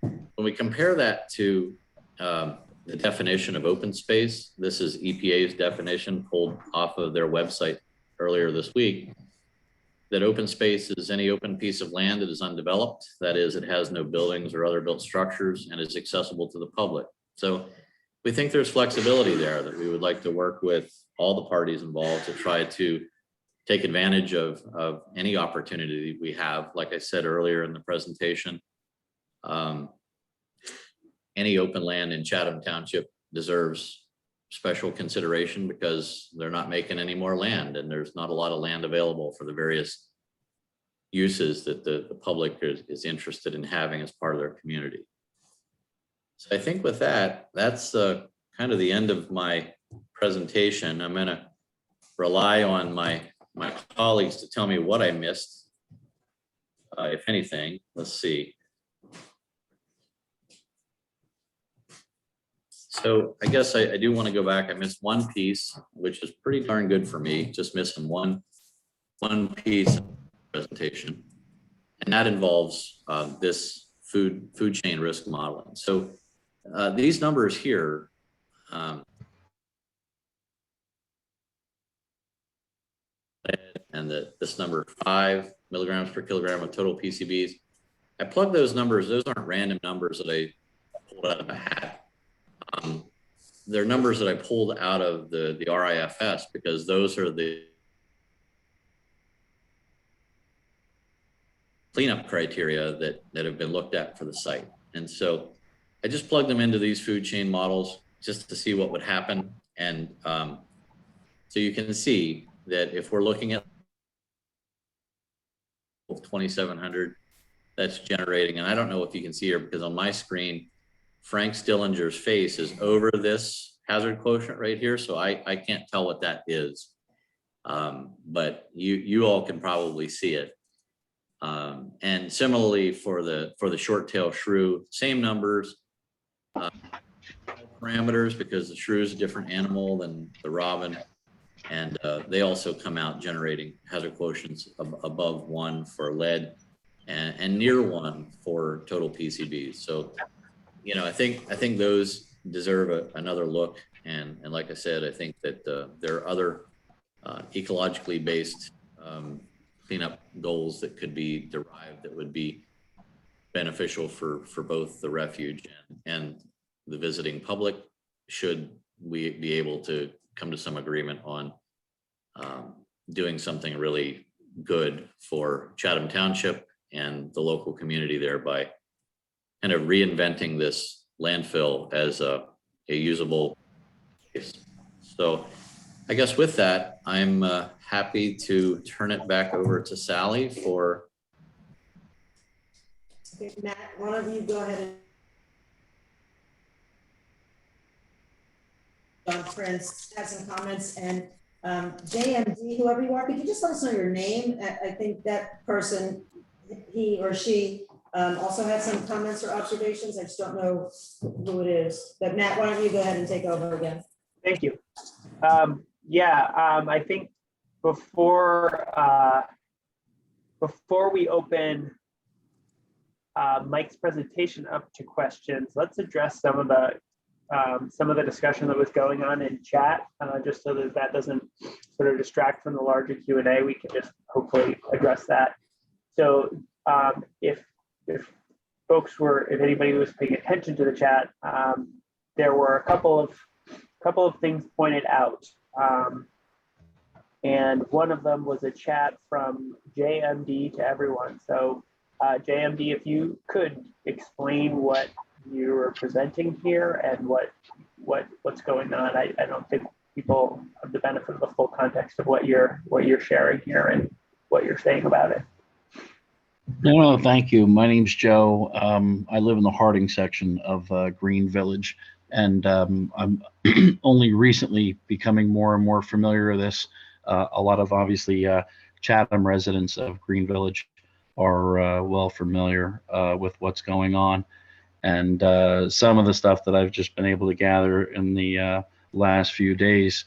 When we compare that to the definition of open space, this is EPA's definition pulled off of their website earlier this week, that open space is any open piece of land that is undeveloped. That is, it has no buildings or other built structures and is accessible to the public. So we think there's flexibility there that we would like to work with all the parties involved to try to take advantage of any opportunity we have. Like I said earlier in the presentation, any open land in Chatham Township deserves special consideration because they're not making any more land, and there's not a lot of land available for the various uses that the public is interested in having as part of their community. So I think with that, that's kind of the end of my presentation. I'm going to rely on my colleagues to tell me what I missed, if anything. Let's see. So I guess I do want to go back. I missed one piece, which is pretty darn good for me, just missing one piece of the presentation. And that involves this food chain risk modeling. So these numbers here, and this number 5 milligrams per kilogram of total PCBs, I plugged those numbers. Those aren't random numbers that I pulled out of a hat. They're numbers that I pulled out of the RIFS, because those are the cleanup criteria that have been looked at for the site. And so I just plugged them into these food chain models just to see what would happen. And so you can see that if we're looking at 2,700, that's generating, and I don't know if you can see here because on my screen, Frank Stillinger's face is over this hazard quotient right here. So I can't tell what that is, but you all can probably see it. And similarly for the short tail shrew, same numbers, parameters, because the shrew is a different animal than the robin. And they also come out generating hazard quotients above 1 for lead and near 1 for total PCBs. So, I think those deserve another look. And like I said, I think that there are other ecologically based cleanup goals that could be derived that would be beneficial for both the refuge and the visiting public, should we be able to come to some agreement on doing something really good for Chatham Township and the local community there by kind of reinventing this landfill as a usable place. So I guess with that, I'm happy to turn it back over to Sally for Okay, Matt, why don't you go ahead and John Prince had some comments, and JMD, whoever you are, could you just let us know your name? I think that person, he or she, also had some comments or observations. I just don't know who it is. But Matt, why don't you go ahead and take over again? Thank you. I think before we open Mike's presentation up to questions, let's address some of the discussion that was going on in chat, just so that that doesn't sort of distract from the larger Q&A. We can just hopefully address that. So if anybody was paying attention to the chat, there were a couple of things pointed out. And one of them was a chat from JMD to everyone. So JMD, if you could explain what you were presenting here and what's going on. I don't think people have the benefit of the full context of what you're sharing here and what you're saying about it. No, thank you. My name's Joe. I live in the Harding section of Green Village, and I'm only recently becoming more and more familiar with this. A lot of obviously Chatham residents of Green Village are well familiar with what's going on. And some of the stuff that I've just been able to gather in the last few days,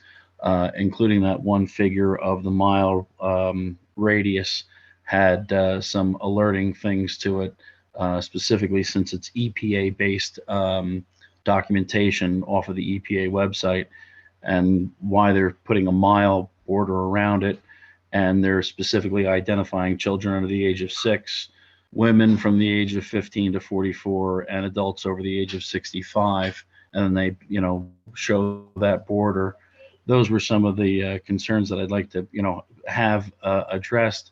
including that one figure of the mile radius, had some alerting things to it, specifically since it's EPA-based documentation off of the EPA website, and why they're putting a mile border around it. And they're specifically identifying children under the age of 6, women from the age of 15 to 44, and adults over the age of 65. And then they, show that border. Those were some of the concerns that I'd like to, have addressed.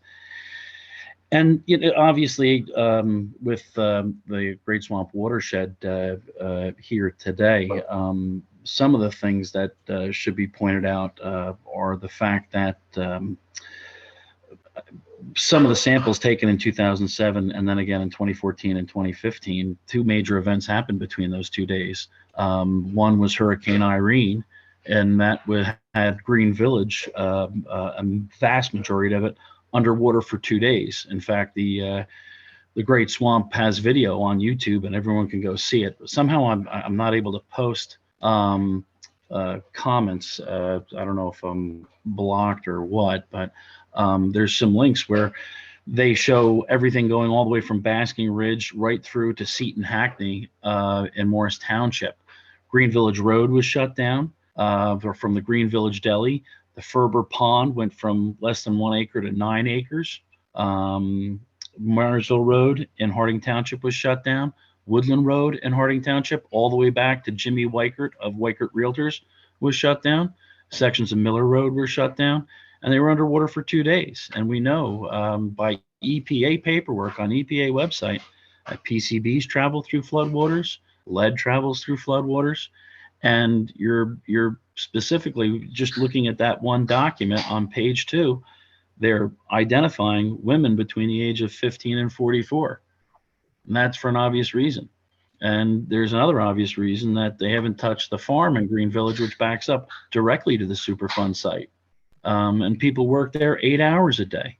And obviously, with the Great Swamp Watershed here today, some of the things that should be pointed out are the fact that some of the samples taken in 2007 and then again in 2014 and 2015, 2 major events happened between those 2 days. One was Hurricane Irene, and that had Green Village, a vast majority of it, underwater for 2 days. In fact, the Great Swamp has video on YouTube, and everyone can go see it. But somehow I'm not able to post comments. I don't know if I'm blocked or what, but there's some links where they show everything going all the way from Basking Ridge right through to Seton Hackney in Morris Township. Green Village Road was shut down from the Green Village Deli. The Ferber Pond went from less than 1 acre to 9 acres. Marsville Road in Harding Township was shut down. Woodland Road in Harding Township, all the way back to Jimmy Weichert of Weichert Realtors, was shut down. Sections of Miller Road were shut down, and they were underwater for 2 days. And we know by EPA paperwork on EPA website that PCBs travel through floodwaters, lead travels through floodwaters, and you're specifically just looking at that one document on page 2. They're identifying women between the age of 15 and 44. And that's for an obvious reason. And there's another obvious reason, that they haven't touched the farm in Green Village, which backs up directly to the Superfund site. And people work there 8 hours a day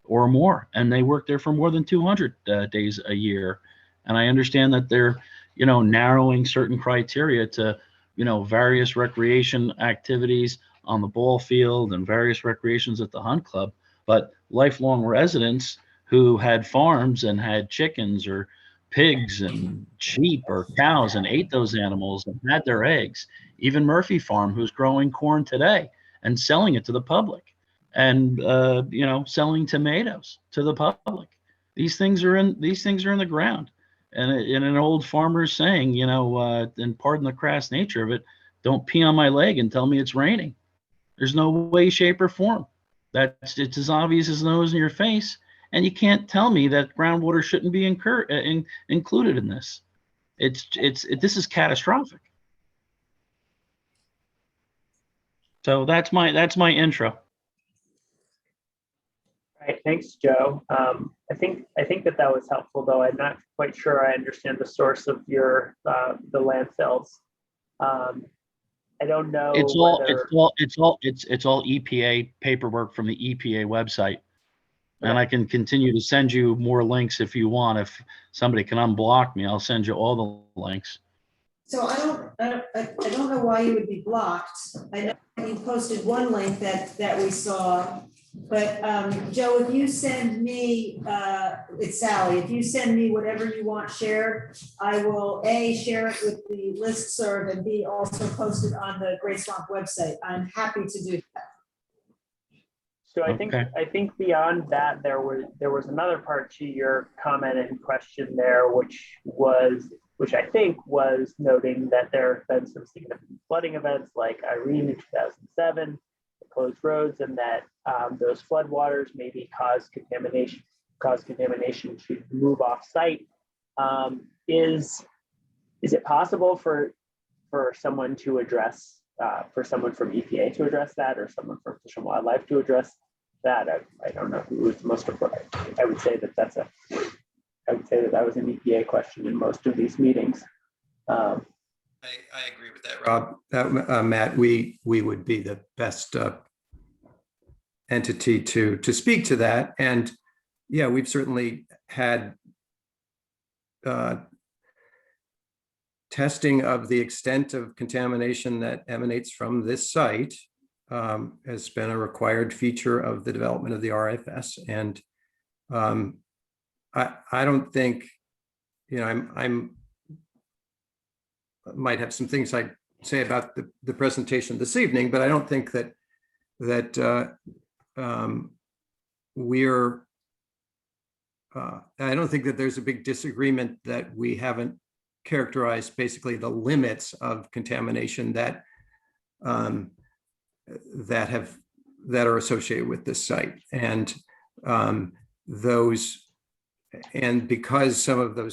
or more, and they work there for more than 200 days a year. And I understand that they're, narrowing certain criteria to, various recreation activities on the ball field and various recreations at the hunt club. But lifelong residents who had farms and had chickens or pigs and sheep or cows and ate those animals and had their eggs. Even Murphy Farm, who's growing corn today and selling it to the public, and selling tomatoes to the public. These things are in the ground. And in an old farmer's saying, and pardon the crass nature of it, don't pee on my leg and tell me it's raining. There's no way, shape, or form. It's as obvious as the nose in your face. And you can't tell me that groundwater shouldn't be included in this. This is catastrophic. So that's my intro. Right, thanks, Joe. I think that was helpful, though. I'm not quite sure I understand the source of your the landfills. I don't know It's all whether it's all EPA paperwork from the EPA website. And I can continue to send you more links if you want. If somebody can unblock me, I'll send you all the links. So I don't know why you would be blocked. I know you posted one link that we saw, but Joe, if you send me, it's Sally, if you send me whatever you want shared, I will A, share it with the listserv, and B, also post it on the Great Swamp website. I'm happy to do that. so. Okay. I think beyond that, there was another part to your comment and question there, which I think was noting that there have been some significant flooding events like Irene in 2007, the closed roads, and that those floodwaters maybe cause contamination to move off site. Is it possible for someone to address, for someone from EPA to address that, or someone from Fish and Wildlife to address that? I don't know who was most appropriate. I would say that was an EPA question in most of these meetings. I agree with that, Rob. Matt, we would be the best entity to speak to that. And yeah, we've certainly had testing of the extent of contamination that emanates from this site has been a required feature of the development of the RFS. And I don't think, I'm might have some things I'd say about the presentation this evening, but I don't think that I don't think that there's a big disagreement that we haven't characterized basically the limits of contamination that are associated with this site. And because some of the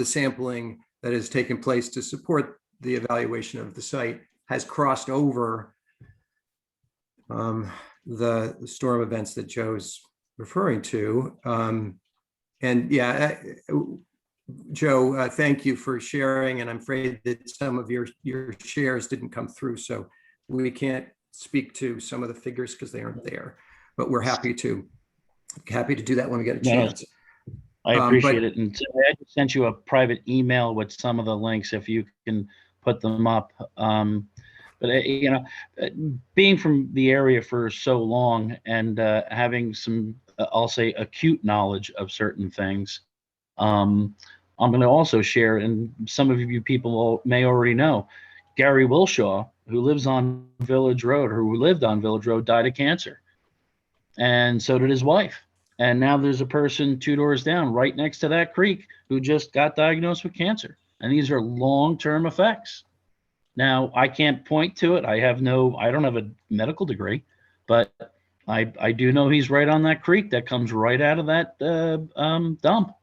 sampling that has taken place to support the evaluation of the site has crossed over the storm events that Joe's referring to. And yeah, Joe, thank you for sharing. And I'm afraid that some of your shares didn't come through, so we can't speak to some of the figures because they aren't there. But we're happy to do that when we get a chance. I appreciate it. And I just sent you a private email with some of the links if you can put them up. But being from the area for so long and having some, I'll say, acute knowledge of certain things, I'm going to also share, and some of you people may already know, Gary Wilshaw, who lived on Village Road, died of cancer. And so did his wife. And now there's a person 2 doors down right next to that creek who just got diagnosed with cancer. And these are long-term effects. Now, I can't point to it. I don't have a medical degree, but I do know he's right on that creek that comes right out of that dump.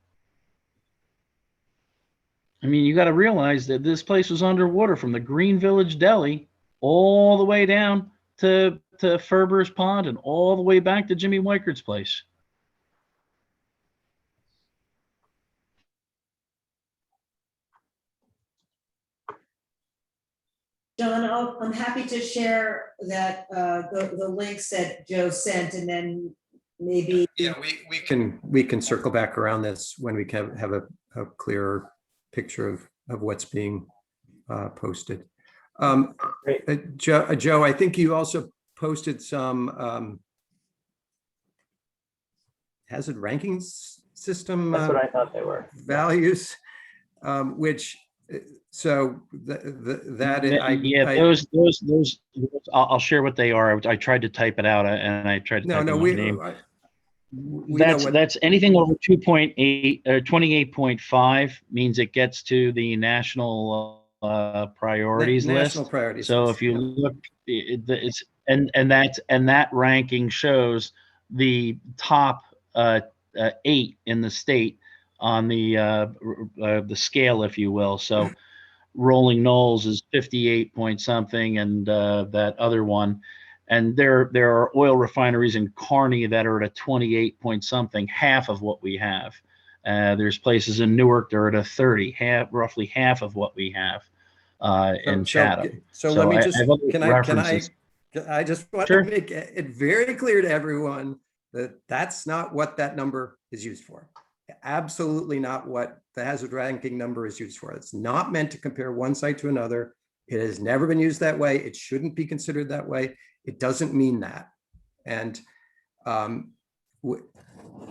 I mean, you got to realize that this place was underwater from the Green Village Deli all the way down to Ferber's Pond and all the way back to Jimmy Weikert's place. John, I'm happy to share that the links that Joe sent, and then maybe. Yeah, we can circle back around this when we can have a clearer picture of what's being posted. Joe, I think you also posted some hazard ranking system. That's what I thought they were. Values, which. So those I'll share what they are. I tried to type it out and I tried to type in my name. That's anything over 2.8 or 28.5 means it gets to the national priorities list. So if you look, it's and that ranking shows the top 8 in the state on the scale, if you will. So Rolling Knolls is 58 point something, and that other one And there are oil refineries in Kearney that are at a 28 point something, half of what we have. There's places in Newark that are at a 30, roughly half of what we have in Chatham. So let me I just, have other can references. I just want Sure. to make it very clear to everyone that that's not what that number is used for. Absolutely not what the hazard ranking number is used for. It's not meant to compare one site to another. It has never been used that way. It shouldn't be considered that way. It doesn't mean that. And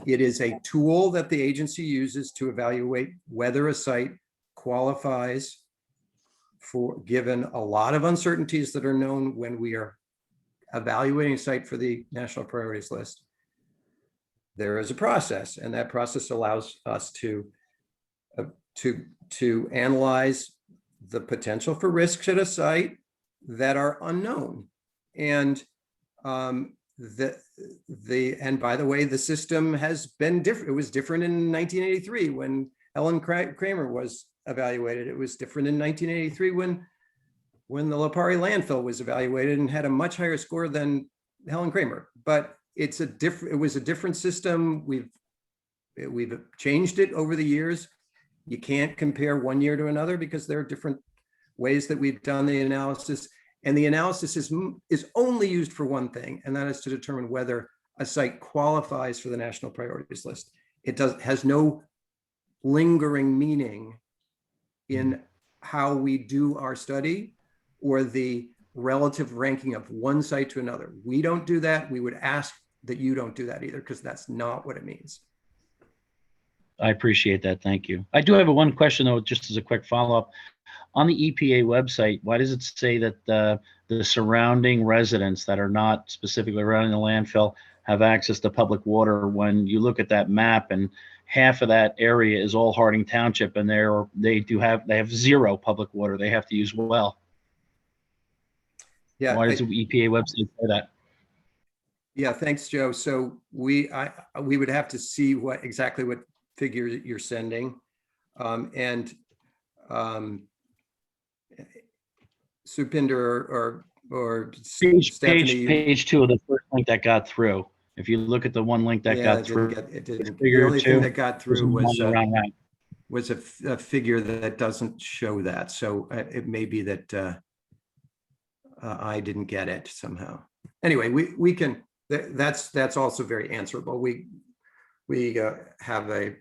it is a tool that the agency uses to evaluate whether a site qualifies for, given a lot of uncertainties that are known when we are evaluating a site for the national priorities list. There is a process, and that process allows us to analyze the potential for risks at a site that are unknown. And and by the way, the system has been different. It was different in 1983 when Helen Kramer was evaluated. It was different in 1983 when the Lopari landfill was evaluated and had a much higher score than Helen Kramer. But it was a different system. We've changed it over the years. You can't compare one year to another because there are different ways that we've done the analysis. And the analysis is only used for one thing, and that is to determine whether a site qualifies for the national priorities list. It has no lingering meaning in how we do our study or the relative ranking of one site to another. We don't do that. We would ask that you don't do that either, because that's not what it means. I appreciate that. Thank you. I do have one question, though, just as a quick follow-up. On the EPA website, why does it say that the surrounding residents that are not specifically around the landfill have access to public water when you look at that map and half of that area is all Harding Township and they have zero public water. They have to use well. Yeah. Why does the EPA website say that? Yeah, thanks, Joe. So we would have to see exactly what figure you're sending. Supinder or Stephanie. Page 2 of the first link that got through. If you look at the one link that got through, the only thing that got through was a figure that doesn't show that. So it may be that I didn't get it somehow. Anyway, we can. That's also very answerable. We have a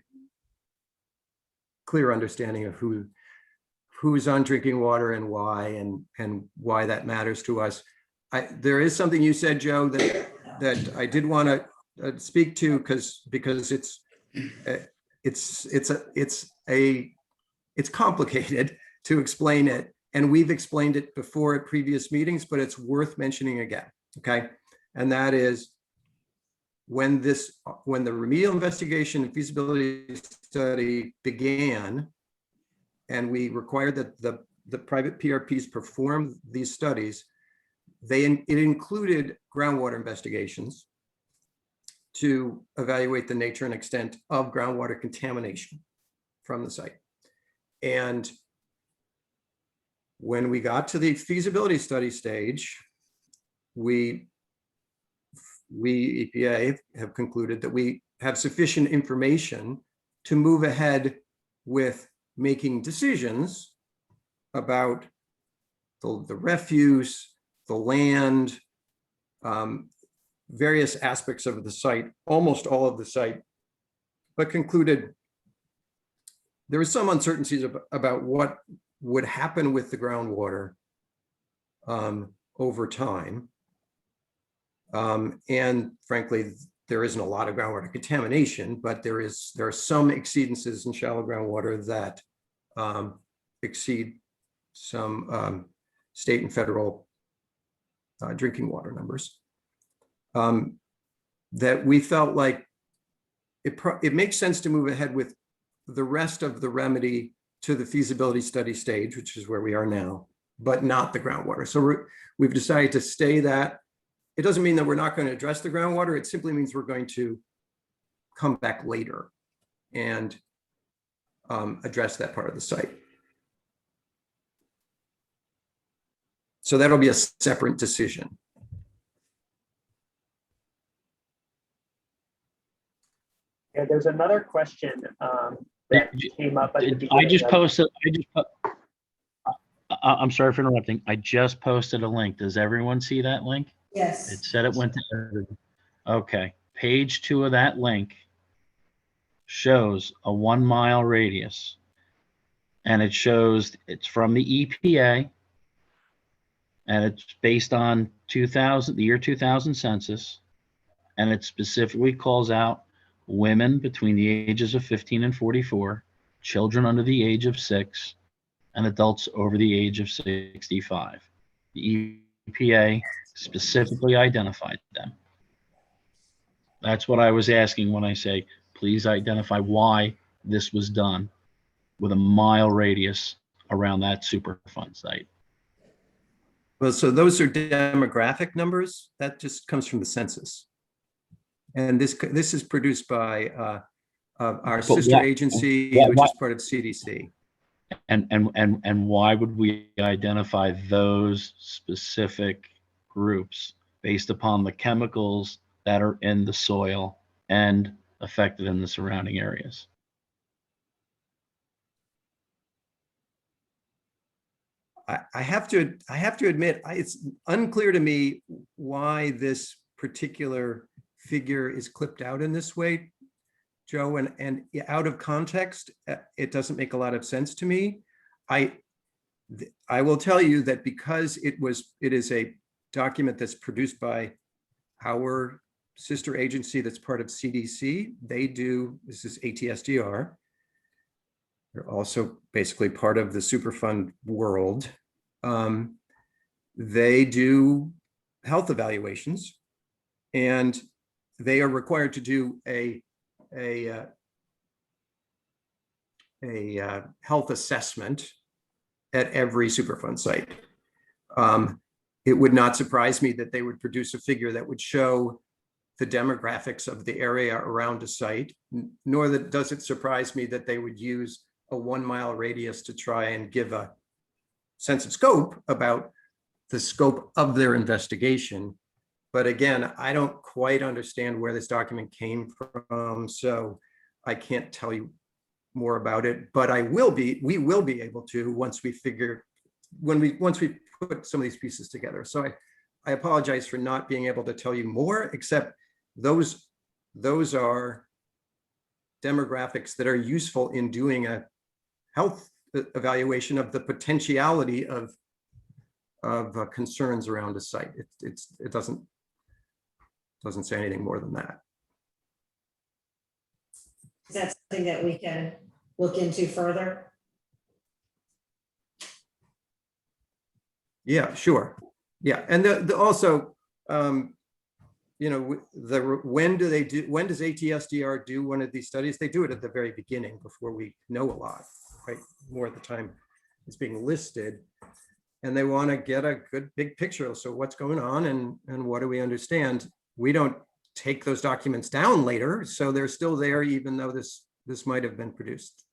clear understanding of who's on drinking water and why, and why that matters to us. There is something you said, Joe, that I did want to speak to because it's complicated to explain it, and we've explained it before at previous meetings, but it's worth mentioning again. Okay, and that is when the remedial investigation and feasibility study began, and we required that the private PRPs perform these studies, it included groundwater investigations to evaluate the nature and extent of groundwater contamination from the site. And when we got to the feasibility study stage, we EPA have concluded that we have sufficient information to move ahead with making decisions about the refuse, the land, various aspects of the site, almost all of the site, but concluded there was some uncertainties about what would happen with the groundwater over time. And frankly, there isn't a lot of groundwater contamination, but there are some exceedances in shallow groundwater that exceed some state and federal drinking water numbers. That we felt like it makes sense to move ahead with the rest of the remedy to the feasibility study stage, which is where we are now, but not the groundwater. So we've decided to stay that. It doesn't mean that we're not going to address the groundwater. It simply means we're going to come back later and address that part of the site. So that'll be a separate decision. Yeah, there's another question that came up at the beginning. I just posted, I'm sorry for interrupting. I just posted a link. Does everyone see that link? It Yes. said it went to everyone. Okay, page 2 of that link shows a 1 mile radius. And it shows it's from the EPA. And it's based on the year 2000 census. And it specifically calls out women between the ages of 15 and 44, children under the age of 6, and adults over the age of 65. The EPA specifically identified them. That's what I was asking when I say, please identify why this was done with a mile radius around that Superfund site. Well, so those are demographic numbers. That just comes from the census. And this is produced by our sister agency, which is part of CDC. And why would we identify those specific groups based upon the chemicals that are in the soil and affected in the surrounding areas? I have to admit, it's unclear to me why this particular figure is clipped out in this way, Joe, and out of context, it doesn't make a lot of sense to me. I will tell you that because it is a document that's produced by our sister agency that's part of CDC. This is ATSDR. They're also basically part of the Superfund world. They do health evaluations, and they are required to do a health assessment at every Superfund site. It would not surprise me that they would produce a figure that would show the demographics of the area around a site, nor does it surprise me that they would use a 1 mile radius to try and give a sense of scope about the scope of their investigation. But again, I don't quite understand where this document came from, so I can't tell you more about it, but we will be able to once we put some of these pieces together. So I apologize for not being able to tell you more, except those are demographics that are useful in doing a health evaluation of the potentiality of concerns around a site. It doesn't say anything more than that. Is that something that we can look into further? Yeah, sure. Yeah, and also, when does ATSDR do one of these studies? They do it at the very beginning before we know a lot, right? More at the time it's being listed, and they want to get a good big picture. So what's going on and what do we understand? We don't take those documents down later, so they're still there, even though this might have been produced,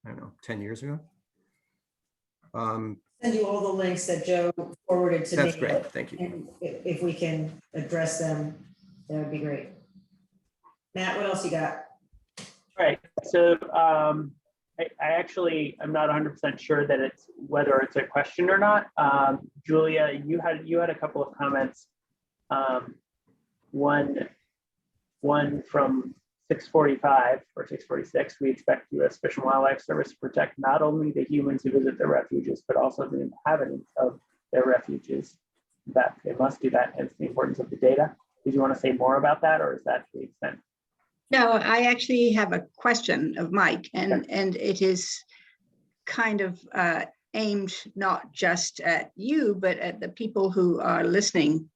I don't know, 10 years ago. Send you all the links that Joe forwarded to me. That's great, thank you. And if we can address them, that would be great. Matt, what else you got? Right. So I'm not 100% sure that whether it's a question or not. Julia, you had a couple of comments. One from 645 or 646. We expect U.S. Fish and Wildlife Service to protect not only the humans who visit their refuges, but also the inhabitants of their refuges. That they must do that, hence the importance of the data. Did you want to say more about that, or is that the extent? No, I actually have a question of Mike, and it is kind of aimed not just at you, but at the people who are listening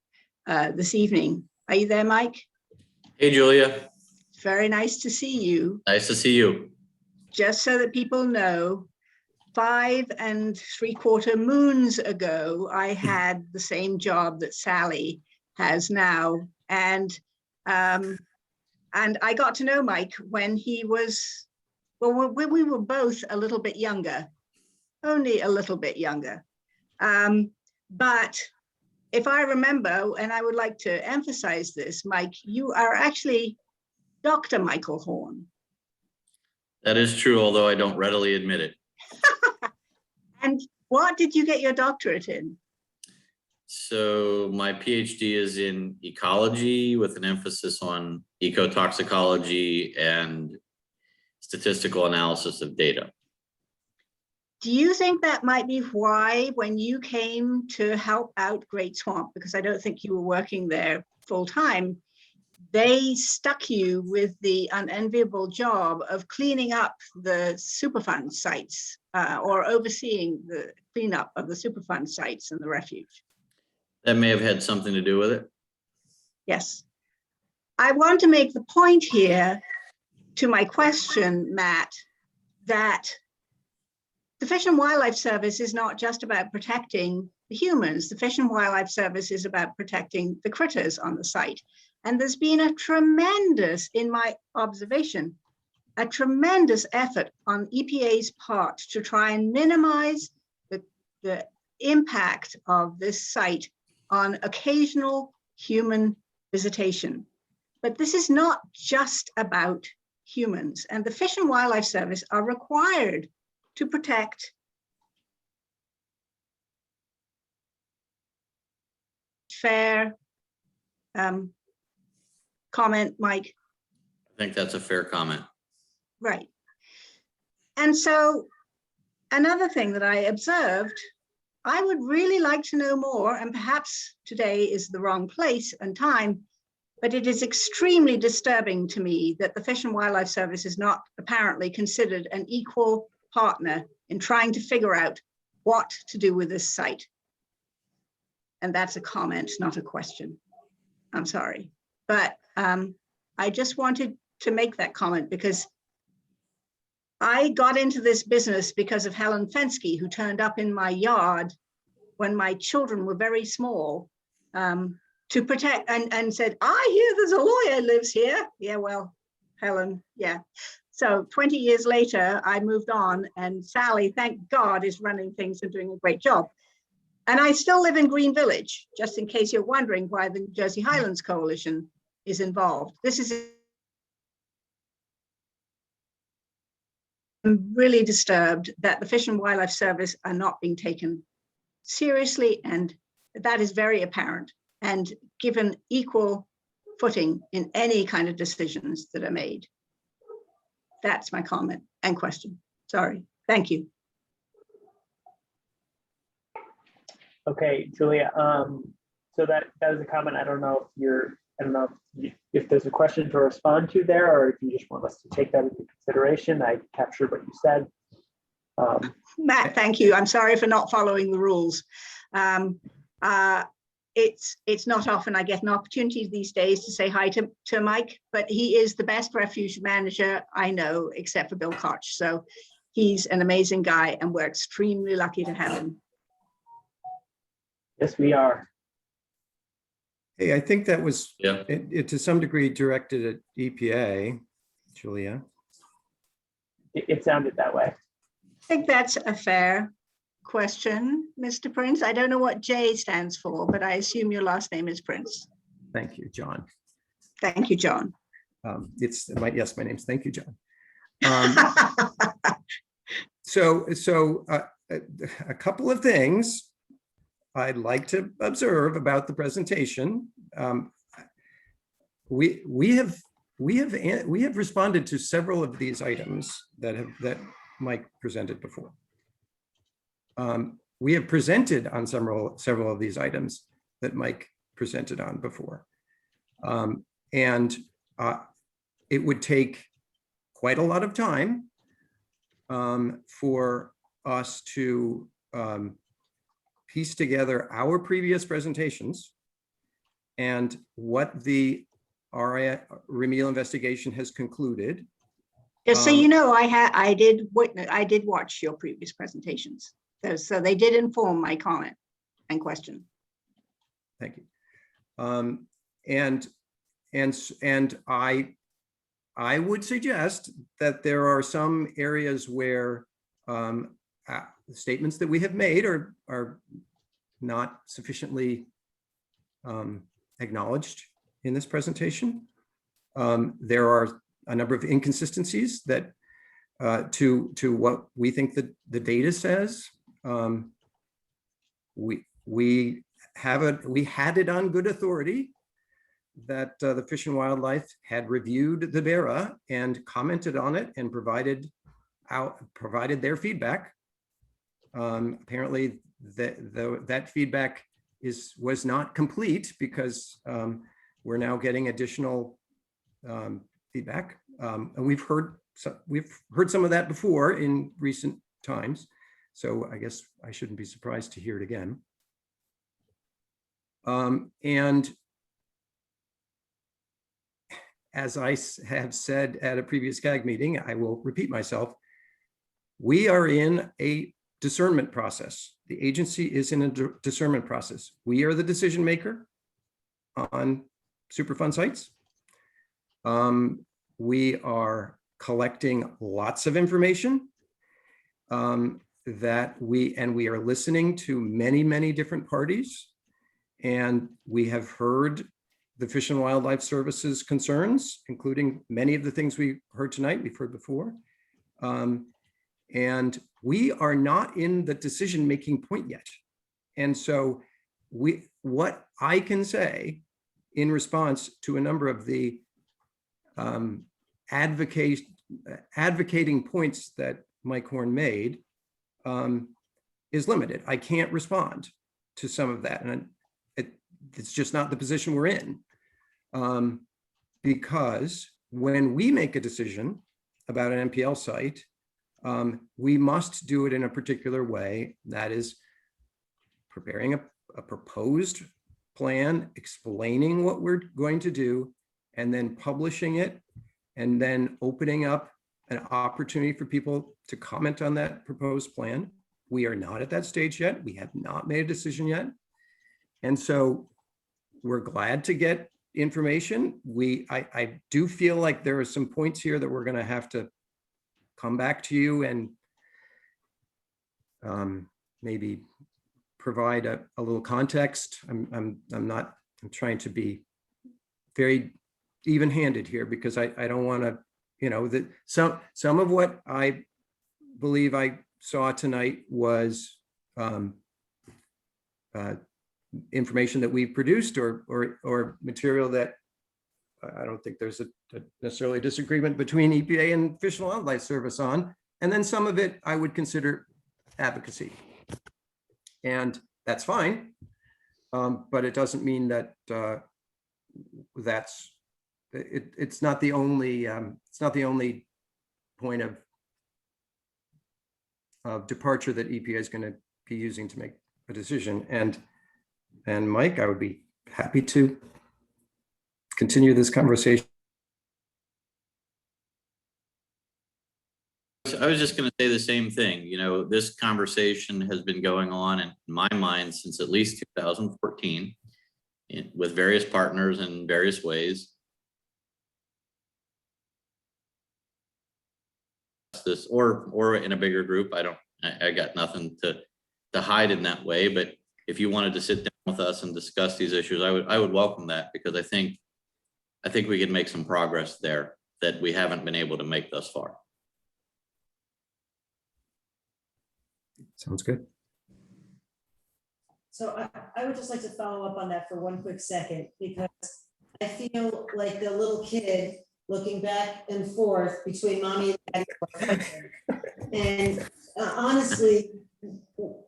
this evening. Are you there, Mike? Hey, Julia. Very nice to see you. Nice to see you. Just so that people know, 5 3/4 moons ago, I had the same job that Sally has now. And I got to know Mike when he was, well, when we were both a little bit younger, only a little bit younger. But if I remember, and I would like to emphasize this, Mike, you are actually Dr. Michael Horn. That is true, although I don't readily admit it. And what did you get your doctorate in? So my PhD is in ecology with an emphasis on ecotoxicology and statistical analysis of data. Do you think that might be why, when you came to help out Great Swamp, because I don't think you were working there full time, they stuck you with the unenviable job of cleaning up the Superfund sites or overseeing the cleanup of the Superfund sites in the refuge? That may have had something to do with it. Yes. I want to make the point here to my question, Matt, that the Fish and Wildlife Service is not just about protecting the humans. The Fish and Wildlife Service is about protecting the critters on the site. And there's been a tremendous, in my observation, a tremendous effort on EPA's part to try and minimize the impact of this site on occasional human visitation. But this is not just about humans, and the Fish and Wildlife Service are required to protect fair comment, Mike. I think that's a fair comment. Right. And so another thing that I observed, I would really like to know more, and perhaps today is the wrong place and time, but it is extremely disturbing to me that the Fish and Wildlife Service is not apparently considered an equal partner in trying to figure out what to do with this site. And that's a comment, not a question. I'm sorry. But I just wanted to make that comment because I got into this business because of Helen Fensky, who turned up in my yard when my children were very small to protect and said, I hear there's a lawyer lives here. Yeah, well, Helen, yeah. So 20 years later, I moved on, and Sally, thank God, is running things and doing a great job. And I still live in Green Village, just in case you're wondering why the Jersey Highlands Coalition is involved. This is I'm really disturbed that the Fish and Wildlife Service are not being taken seriously, and that is very apparent, and given equal footing in any kind of decisions that are made. That's my comment and question. Sorry. Thank you. Okay, Julia. So that was a comment. I don't know if there's a question to respond to there, or if you just want us to take that into consideration. I captured what you said. Matt, thank you. I'm sorry for not following the rules. It's not often I get an opportunity these days to say hi to Mike, but he is the best refuge manager I know, except for Bill Koch. So he's an amazing guy, and we're extremely lucky to have him. Yes, we are. Hey, I think that was Yeah. it to some degree directed at EPA, Julia. It sounded that way. I think that's a fair question, Mr. Prince. I don't know what J stands for, but I assume your last name is Prince. Thank you, John. Thank you, John. Yes, my name's thank you, John. So a couple of things I'd like to observe about the presentation. We have responded to several of these items that Mike presented before. We have presented on several of these items that Mike presented on before. And it would take quite a lot of time for us to piece together our previous presentations and what the remedial investigation has concluded. Just so you know, I did watch your previous presentations. So they did inform my comment and question. Thank you. And I would suggest that there are some areas where statements that we have made are not sufficiently acknowledged in this presentation. There are a number of inconsistencies that to what we think that the data says. We had it on good authority that the Fish and Wildlife had reviewed the BERA and commented on it and provided their feedback. Apparently that feedback was not complete because we're now getting additional feedback. And we've heard some of that before in recent times. So I guess I shouldn't be surprised to hear it again. And as I have said at a previous CAG meeting, I will repeat myself. We are in a discernment process. The agency is in a discernment process. We are the decision maker on Superfund sites. We are collecting lots of information that we are listening to many different parties. And we have heard the Fish and Wildlife Service's concerns, including many of the things we heard tonight, we've heard before. And we are not in the decision-making point yet. And so what I can say in response to a number of the advocating points that Mike Horn made is limited. I can't respond to some of that. And it's just not the position we're in. Because when we make a decision about an MPL site, we must do it in a particular way. That is preparing a proposed plan, explaining what we're going to do, and then publishing it, and then opening up an opportunity for people to comment on that proposed plan. We are not at that stage yet. We have not made a decision yet. And so we're glad to get information. I do feel like there are some points here that we're going to have to come back to you and maybe provide a little context. I'm trying to be very even-handed here because I don't want to, that some of what I believe I saw tonight was information that we produced or material that I don't think there's a necessarily disagreement between EPA and Fish and Wildlife Service on. And then some of it I would consider advocacy. And that's fine. But it doesn't mean that it's not the only point of departure that EPA is going to be using to make a decision. And Mike, I would be happy to continue this conversation. I was just going to say the same thing. This conversation has been going on in my mind since at least 2014 with various partners in various ways. This or in a bigger group. I got nothing to hide in that way, but if you wanted to sit down with us and discuss these issues, I would welcome that, because I think we can make some progress there that we haven't been able to make thus far. Sounds good. So I would just like to follow up on that for one quick second, because I feel like the little kid looking back and forth between mommy and daddy. And honestly,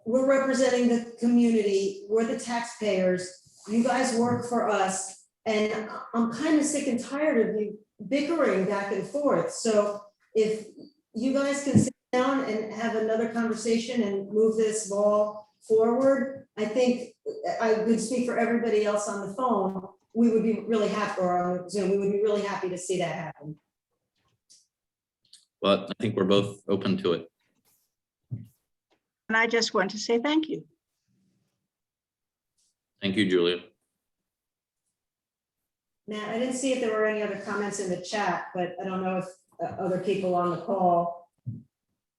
we're representing the community, we're the taxpayers, you guys work for us, and I'm kind of sick and tired of you bickering back and forth. So if you guys can sit down and have another conversation and move this ball forward, I think I would speak for everybody else on the phone. We would be really happy, or on Zoom, we would be really happy to see that happen. Well, I think we're both open to it. And I just want to say thank you. Thank you, Julia. Now, I didn't see if there were any other comments in the chat, but I don't know if other people on the call.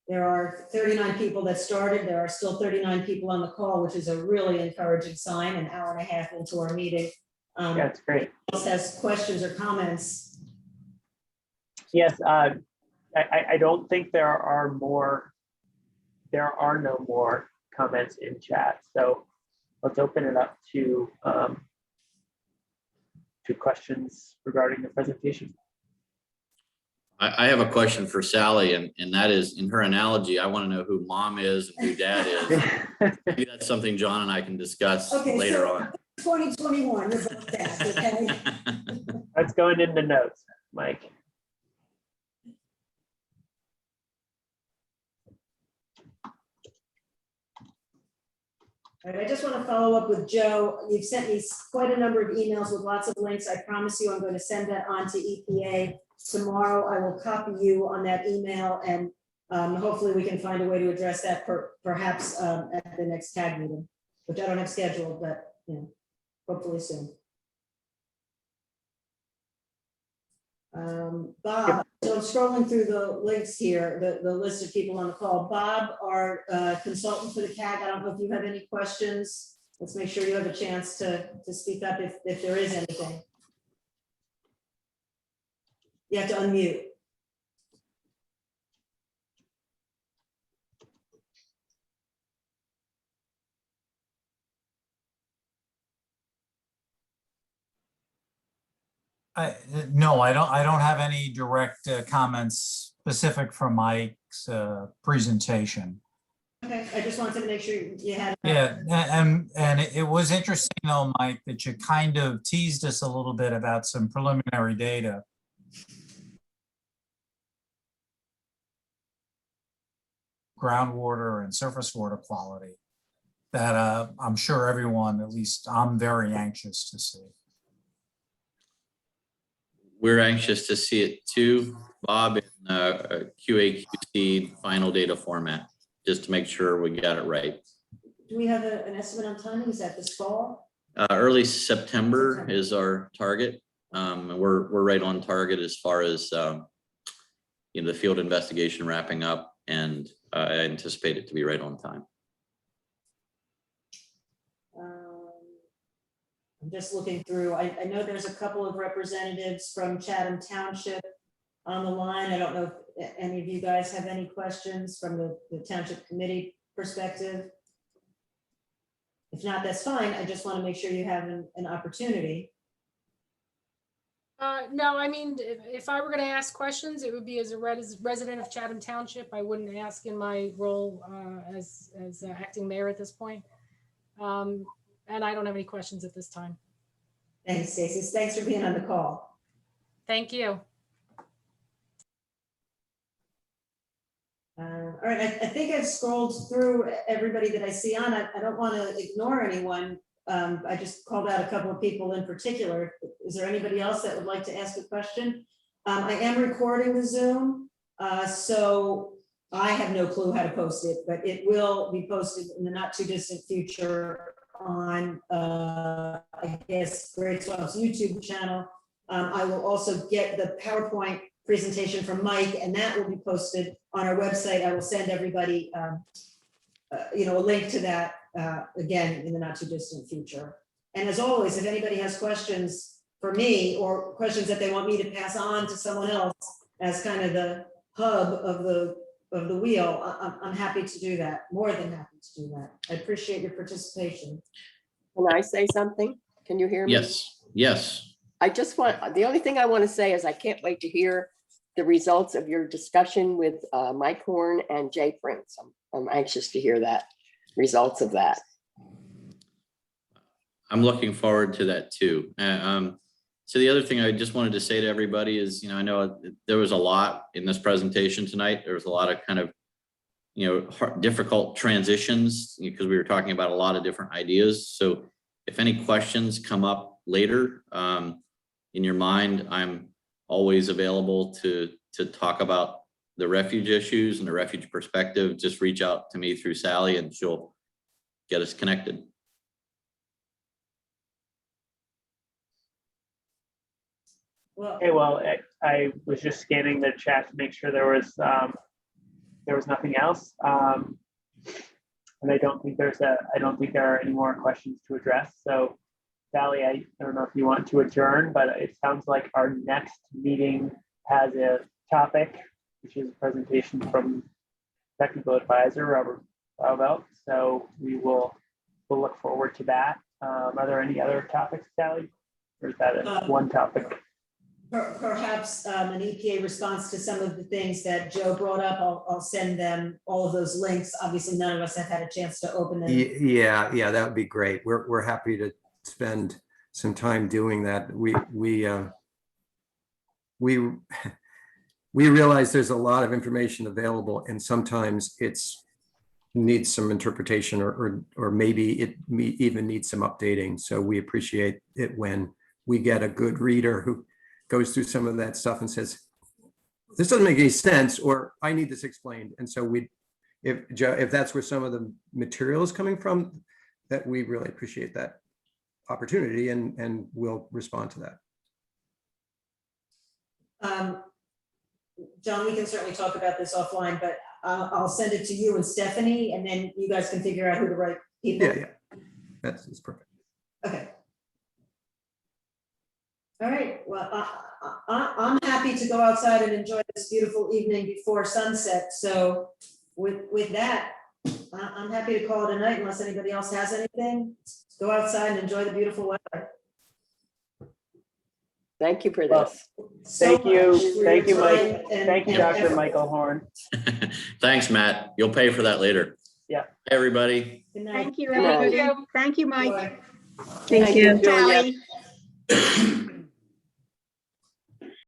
There are 39 people that started. There are still 39 people on the call, which is a really encouraging sign, an hour and a half into our meeting. Yeah, it's great. Else has questions or comments, Yes, I don't think there are no more comments in chat. So let's open it up to questions regarding the presentation. I have a question for Sally, and that is, in her analogy, I want to know who mom is and who dad is. Maybe that's something John and I can discuss Okay, later so on. 2021, you're both dads, okay? That's going in the notes, Mike. All right, I just want to follow up with Joe. You've sent me quite a number of emails with lots of links. I promise you I'm going to send that on to EPA tomorrow. I will copy you on that email, and hopefully we can find a way to address that perhaps at the next CAG meeting, which I don't have scheduled, but you know, hopefully soon. Bob, so I'm scrolling through the links here, the list of people on the call. Bob, our consultant for the CAG, I don't know if you have any questions. Let's make sure you have a chance to speak up if there is anything. You have to unmute. No, I don't have any direct comments specific from Mike's presentation. Okay, I just wanted to make sure you had. Yeah, and it was interesting though, Mike, that you kind of teased us a little bit about some preliminary data. Groundwater and surface water quality that I'm sure everyone, at least I'm very anxious to see. We're anxious to see it too, Bob, in QA/QC final data format, just to make sure we got it right. Do we have an estimate on timing? Is that this fall? Early September is our target. And we're right on target as far as the field investigation wrapping up, and I anticipate it to be right on time. I'm just looking through. I know there's a couple of representatives from Chatham Township on the line. I don't know if any of you guys have any questions from the Township Committee perspective. If not, that's fine. I just want to make sure you have an opportunity. No, I mean, if I were going to ask questions, it would be as a resident of Chatham Township. I wouldn't ask in my role as acting mayor at this point. And I don't have any questions at this time. Thanks, Stacey. Thanks for being on the call. Thank you. All right, I think I've scrolled through everybody that I see on. I don't want to ignore anyone. I just called out a couple of people in particular. Is there anybody else that would like to ask a question? I am recording the Zoom, so I have no clue how to post it, but it will be posted in the not too distant future on, I guess, Grade 12's YouTube channel. I will also get the PowerPoint presentation from Mike, and that will be posted on our website. I will send everybody, a link to that again in the not too distant future. And as always, if anybody has questions for me or questions that they want me to pass on to someone else as kind of the hub of the wheel, I'm happy to do that. More than happy to do that. I appreciate your participation. Can I say something? Can you hear me? Yes, yes. The only thing I want to say is I can't wait to hear the results of your discussion with Mike Horn and Jay Prince. I'm anxious to hear that results of that. I'm looking forward to that too. So the other thing I just wanted to say to everybody is, I know there was a lot in this presentation tonight. There was a lot of kind of, difficult transitions because we were talking about a lot of different ideas. So if any questions come up later in your mind, I'm always available to talk about the refuge issues and the refuge perspective. Just reach out to me through Sally and she'll get us connected. Well, I was just scanning the chat to make sure there was nothing else, and I don't think there are any more questions to address. So, Sally, I don't know if you want to adjourn, but it sounds like our next meeting has a topic, which is a presentation from technical advisor Robert Blauvelt. So we'll look forward to that. Are there any other topics, Sally? Or is that one topic? Perhaps an EPA response to some of the things that Joe brought up. I'll send them all of those links. Obviously, none of us have had a chance to open them. Yeah, that would be great. We're happy to spend some time doing that. We realize there's a lot of information available, and sometimes it's needs some interpretation, or maybe it even needs some updating. So we appreciate it when we get a good reader who goes through some of that stuff and says, this doesn't make any sense, or I need this explained. And so if that's where some of the material is coming from, that we really appreciate that opportunity, and we'll respond to that. John, we can certainly talk about this offline, but I'll send it to you and Stephanie, and then you guys can figure out who the right people. Yeah, that's perfect. Okay. All right, well, I'm happy to go outside and enjoy this beautiful evening before sunset. So with that, I'm happy to call it a night unless anybody else has anything. Go outside and enjoy the beautiful weather. Thank you for this. Thank you, Mike. Thank you, Dr. Michael Horn. Thanks, Matt. You'll pay for that later. Yeah. Hey, everybody. Good night. Thank you, Good night. everybody. Thank you, Mike. Bye. Thank you, Sally.